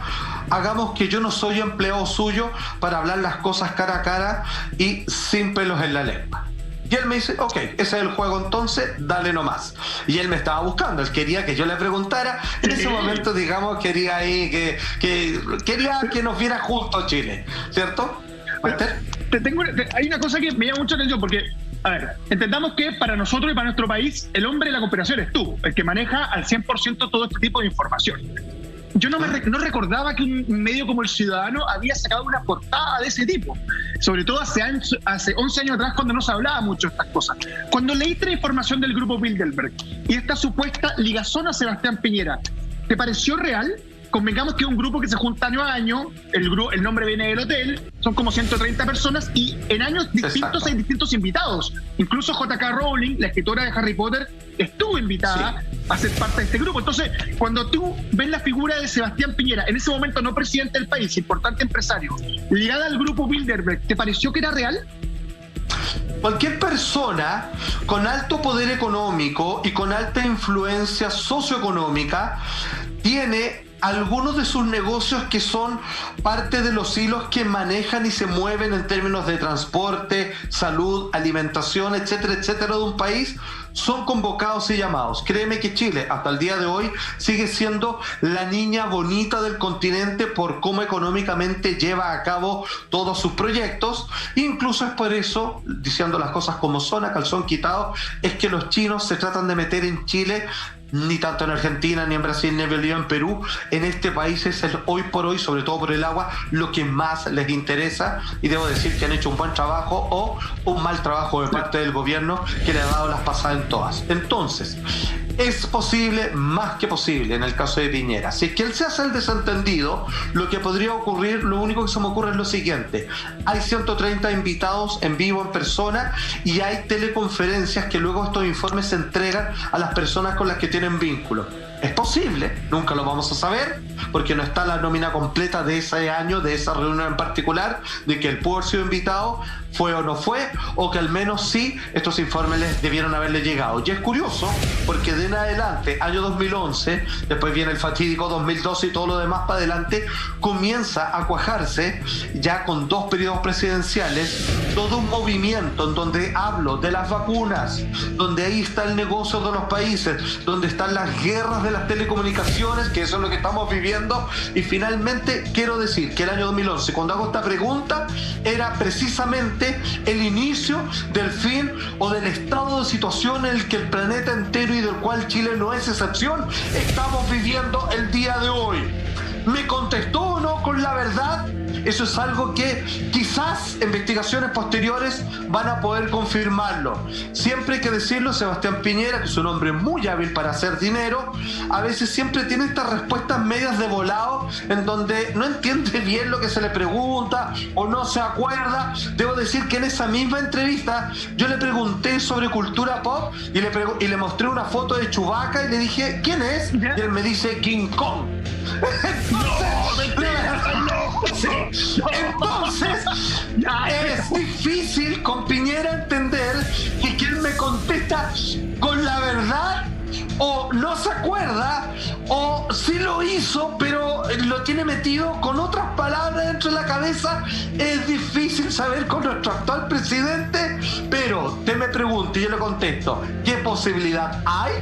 hagamos que yo no soy empleado suyo para hablar las cosas cara a cara y sin pelos en la lengua. Y él me dice, ok, ese es el juego entonces, dale nomás. Y él me estaba buscando, él quería que yo le preguntara. En ese momento, digamos, quería ahí quería que nos viera juntos Chile, ¿cierto? ¿Master? Hay una cosa que me llama mucha atención, porque, a ver, entendamos que para nosotros y para nuestro país, el hombre de la conspiración es tú, el que maneja al 100% todo este tipo de información. Yo no recordaba que un medio como El Ciudadano había sacado una portada de ese tipo, sobre todo hace 11 años atrás, cuando no se hablaba mucho de estas cosas. Cuando leíste la información del grupo Bilderberg y esta supuesta ligazón a Sebastián Piñera, ¿te pareció real? Convengamos que es un grupo que se junta año a año, el nombre viene del hotel, son como 130 personas y en años distintos hay distintos invitados. Incluso J.K. Rowling, la escritora de Harry Potter, estuvo invitada a ser parte de este grupo. Entonces, cuando tú ves la figura de Sebastián Piñera, en ese momento no presidente del país, importante empresario, ligada al grupo Bilderberg, ¿te pareció que era real? Cualquier persona con alto poder económico y con alta influencia socioeconómica tiene algunos de sus negocios que son parte de los hilos que manejan y se mueven en términos de transporte, salud, alimentación, etcétera, etcétera, de un país, son convocados y llamados. Créeme que Chile, hasta el día de hoy, sigue siendo la niña bonita del continente por cómo económicamente lleva a cabo todos sus proyectos. Incluso es por eso, diciendo las cosas como son, a calzón quitado, es que los chinos se tratan de meter en Chile, ni tanto en Argentina, ni en Brasil, ni en Bolivia, en Perú. En este país es el hoy por hoy, sobre todo por el agua, lo que más les interesa, y debo decir que han hecho un buen trabajo o un mal trabajo de parte del gobierno que le ha dado las pasadas en todas. Entonces, es posible, más que posible, en el caso de Piñera. Si es que él se hace el desentendido, lo que podría ocurrir, lo único que se me ocurre es lo siguiente: hay 130 invitados en vivo, en persona, y hay teleconferencias que luego estos informes se entregan a las personas con las que tienen vínculo. Es posible, nunca lo vamos a saber, porque no está la nómina completa de ese año, de esa reunión en particular, de que él pudo haber sido invitado, fue o no fue, o que al menos sí estos informes les debieron haberle llegado. Y es curioso, porque de en adelante, año 2011, después viene el fatídico 2012 y todo lo demás para adelante, comienza a cuajarse, ya con 2 periodos presidenciales, todo un movimiento en donde hablo de las vacunas, donde ahí está el negocio de los países, donde están las guerras de las telecomunicaciones, que eso es lo que estamos viviendo. Y finalmente quiero decir que el año 2011, cuando hago esta pregunta, era precisamente el inicio del fin o del estado de situación en el que el planeta entero, y del cual Chile no es excepción, estamos viviendo el día de hoy. ¿Me contestó o no con la verdad? Eso es algo que quizás investigaciones posteriores van a poder confirmarlo. Siempre hay que decirlo, Sebastián Piñera, que es un hombre muy hábil para hacer dinero, a veces siempre tiene estas respuestas medias de volado, en donde no entiende bien lo que se le pregunta o no se acuerda. Debo decir que en esa misma entrevista yo le pregunté sobre cultura pop y le mostré una foto de Chewbacca y le dije, ¿quién es? Y él me dice, King Kong. Entonces, es difícil con Piñera entender que quien me contesta con la verdad o no se acuerda o sí lo lo hizo, pero lo tiene metido con otras palabras dentro de la cabeza. Es difícil saber con nuestro actual presidente, pero usted me pregunta y yo le contesto, ¿qué posibilidad hay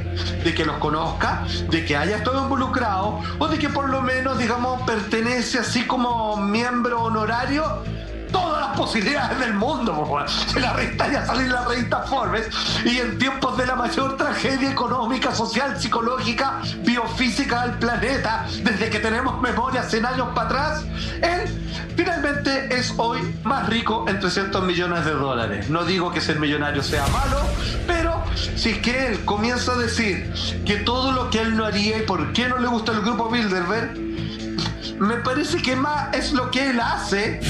de que los conozca, de que haya estado involucrado o de que por lo menos, digamos, pertenece así como miembro honorario? Todas las posibilidades del mundo, por favor. La revista ya salió en la revista Forbes, y en tiempos de la mayor tragedia económica, social, psicológica, biofísica del planeta, desde que tenemos memoria 100 años para atrás, él finalmente es hoy más rico en 300 millones de dólares. No digo que ser millonario sea malo, pero si es que él comienza a decir que todo lo que él no haría y por qué no le gusta el grupo Bilderberg, me parece que más es lo que él hace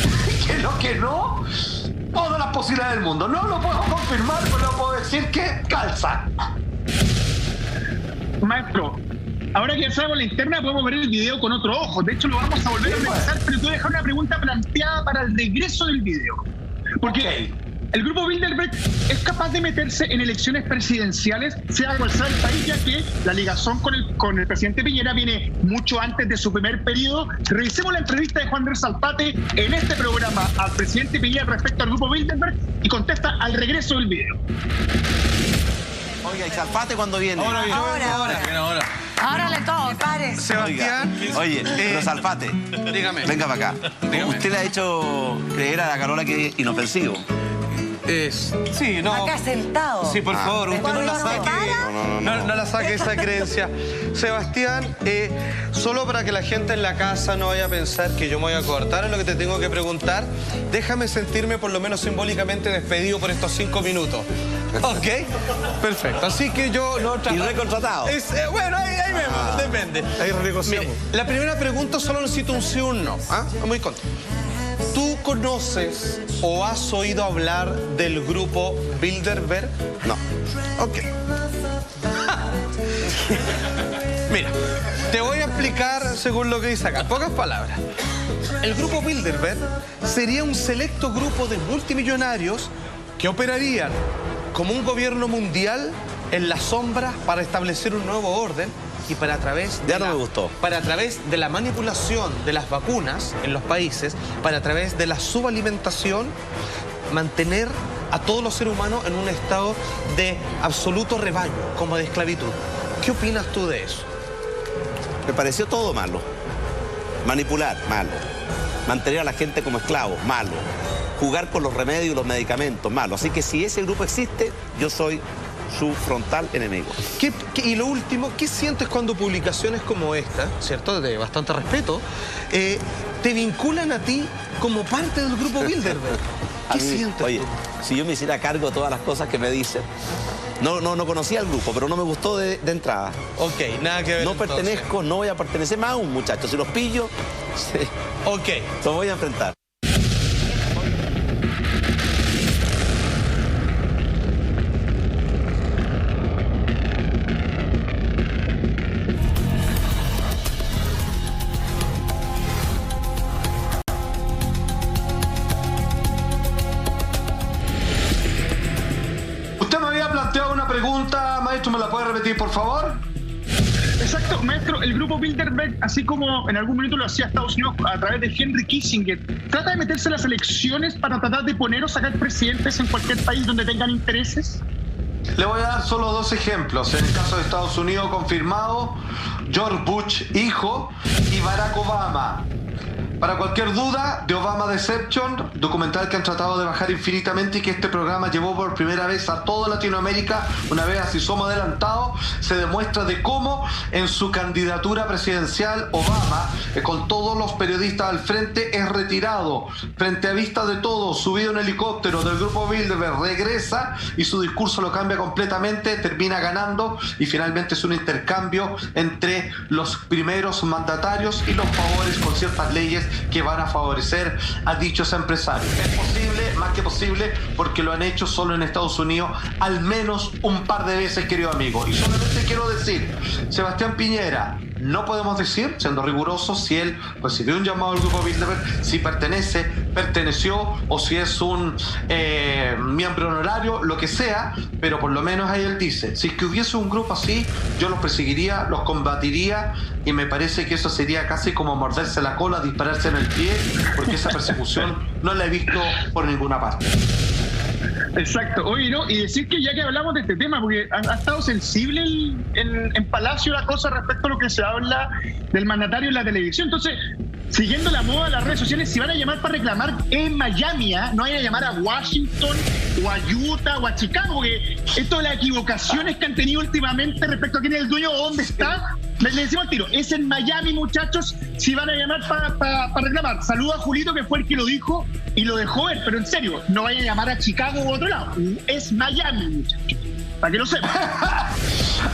que lo que no. Todas las posibilidades del mundo. No lo puedo confirmar, pero puedo decir que calza. Maestro, ahora que ya sabemos la interna, podemos ver el video con otro ojo. De hecho, lo vamos a volver a revisar, pero te voy a dejar una pregunta planteada para el regreso del video. Porque el grupo Bilderberg es capaz de meterse en elecciones presidenciales, sea cual sea el país, ya que la ligación con el presidente Piñera viene mucho antes de su primer periodo. Revisemos la entrevista de Juan Andrés Alzate en este programa al presidente Piñera respecto al grupo Bilderberg y contesta al regreso del video. Oiga, ¿y Alzate cuándo viene? Ahora. Ahora le toca. Pare. Sebastián. Oye, pero Alzate, dígame. venga para acá. Dígame. Usted le ha hecho creer a la Carola que es inofensivo. Sí, no. Acá sentado. Sí, por favor, usted no la saque. No la saque esa creencia. Sebastián, solo para que la gente en la casa no vaya a pensar que yo me voy a cortar en lo que te tengo que preguntar, déjame sentirme por lo menos simbólicamente despedido por estos 5 minutos. ¿Ok? Perfecto. Así que yo no... ¿Y recontratado? Bueno, ahí vemos, depende. Ahí renegociamos. Mire, la primera pregunta solo necesito un sí o un no. ¿Ah? Muy contento. ¿Tú conoces o has oído hablar del grupo Bilderberg? No. Ok. Mira, te voy a explicar según lo que dice acá. Pocas palabras. El grupo Bilderberg sería un selecto grupo de multimillonarios que operarían como un gobierno mundial en las sombras para establecer un nuevo orden y para a través de la manipulación de las vacunas en los países, para a través de la subalimentación, mantener a todos los seres humanos en un estado de absoluto rebaño, como de esclavitud. ¿Qué opinas tú de eso? Me pareció todo malo. Manipular, malo. Mantener a la gente como esclavos, malo. Jugar con los remedios y los medicamentos, malo. Así que si ese grupo existe, yo soy su frontal enemigo. Y lo último, ¿qué sientes cuando publicaciones como esta, cierto, de bastante respeto, te vinculan a ti como parte del grupo Bilderberg? ¿Qué sientes? Oye, tú? si yo me hiciera cargo de todas las cosas que me dicen, no conocía al grupo, pero no me gustó de entrada. Ok, nada que ver. No pertenezco, no voy a pertenecer más a un muchacho. Si los pillo, ok, los voy a enfrentar. Maestro, ¿me la puede repetir, por favor? Exacto, maestro, el grupo Bilderberg, así como en algún momento lo hacía Estados Unidos a través de Henry Kissinger, trata de meterse en las elecciones para tratar de poner o sacar presidentes en cualquier país donde tengan intereses. Le voy a dar solo 2 ejemplos. En el caso de Estados Unidos, confirmado, George Bush, hijo, y Barack Obama. Para cualquier duda, The Obama Deception, documental que han tratado de bajar infinitamente y que este programa llevó por primera vez a toda Latinoamérica, una vez así somos adelantados, se demuestra de cómo en su candidatura presidencial Obama, con todos los periodistas al frente, es retirado frente a vista de todos, subido en helicóptero del grupo Bilderberg, regresa y su discurso lo cambia completamente, termina ganando y finalmente es un intercambio entre los primeros mandatarios y los favores con ciertas leyes que van a favorecer a dichos empresarios. Es posible, más que posible, porque lo han hecho solo en Estados Unidos al menos un par de veces, querido amigo. Y solamente quiero decir, Sebastián Piñera, no podemos decir, siendo rigurosos, si él recibió un llamado al grupo Bilderberg, si perteneció o si es un miembro honorario, lo que sea, pero por lo menos ahí él dice, si es que hubiese un grupo así, yo los perseguiría, los combatiría, y me parece que eso sería casi como morderse la cola, dispararse en el pie, porque esa persecución no la he visto por ninguna parte. Exacto. Oye, ¿no? Y decir que ya que hablamos de este tema, porque ha estado sensible en Palacio la cosa respecto a lo que se habla del mandatario en la televisión. Entonces, siguiendo la moda de las redes sociales, si van a llamar para reclamar en Miami, no vayan a llamar a Washington o a Utah o a Chicago, porque esto de las equivocaciones que han tenido últimamente respecto a quién es el dueño o dónde está, le decimos al tiro, es en Miami, muchachos, si van a llamar para reclamar. Saludo a Julito, que fue el que lo dijo y lo dejó ver, pero en serio, no vayan a llamar a Chicago u otro lado, es Miami, muchachos, para que lo sepan.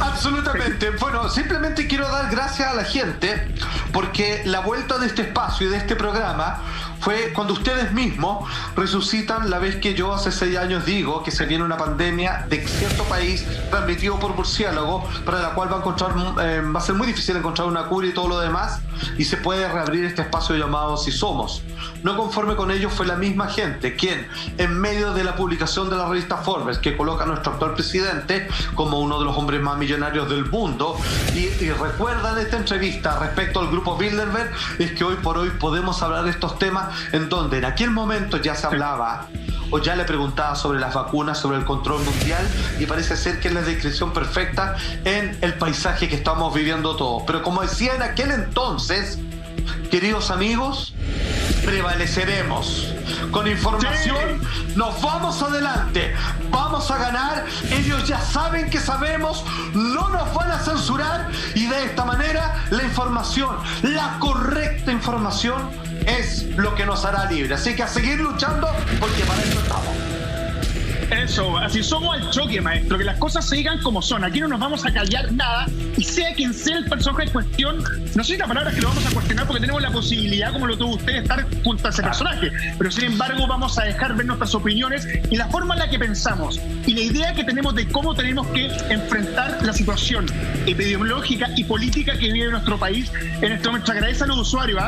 Absolutamente. Bueno, simplemente quiero dar gracias a la gente, porque la vuelta de este espacio y de este programa fue cuando ustedes mismos resucitan la vez que yo hace 6 años digo que se viene una pandemia de cierto país transmitido por murciélago, para la cual va a ser muy difícil encontrar una cura y todo lo demás, y se puede reabrir este espacio llamado Si Somos. No conforme con ello, fue la misma gente quien, en medio de la publicación de la revista Forbes, que coloca a nuestro actual presidente como uno de los hombres más millonarios del mundo, y recuerdan esta entrevista respecto al grupo Bilderberg, es que hoy por hoy podemos hablar de estos temas en donde en aquel momento ya se hablaba o ya le preguntaba sobre las vacunas, sobre el control mundial, y parece ser que es la descripción perfecta en el paisaje que estamos viviendo todos. Pero como decía en aquel entonces, queridos amigos, prevaleceremos. Con información nos vamos adelante, vamos a ganar, ellos ya saben que sabemos, no nos van a censurar, y de esta manera la información, la correcta información, es lo que nos hará libre. Así que a seguir luchando, porque para eso estamos. Eso, así somos al choque, maestro, que las cosas se digan como son. Aquí no nos vamos a callar nada, y sea quien sea el personaje en cuestión, no sé si la palabra es que lo vamos a cuestionar, porque tenemos la posibilidad, como lo tuvo usted, de estar junto a ese personaje, pero sin embargo vamos a dejar ver nuestras opiniones y la forma en la que pensamos y la idea que tenemos de cómo tenemos que enfrentar la situación epidemiológica y política que vive nuestro país en este momento. Agradece a los usuarios,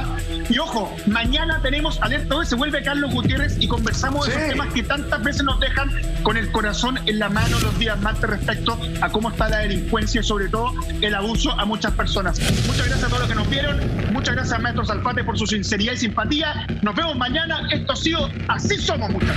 y ojo, mañana tenemos Alerta Hoy, se vuelve Carlos Gutiérrez y conversamos de esos temas que tantas veces nos dejan con el corazón en la mano los días martes respecto a cómo está la delincuencia y sobre todo el abuso a muchas personas. Muchas gracias a todos los que nos vieron, muchas gracias a Maestro Salfate por su sinceridad y simpatía. Nos vemos mañana. Esto ha sido Así Somos, muchachos.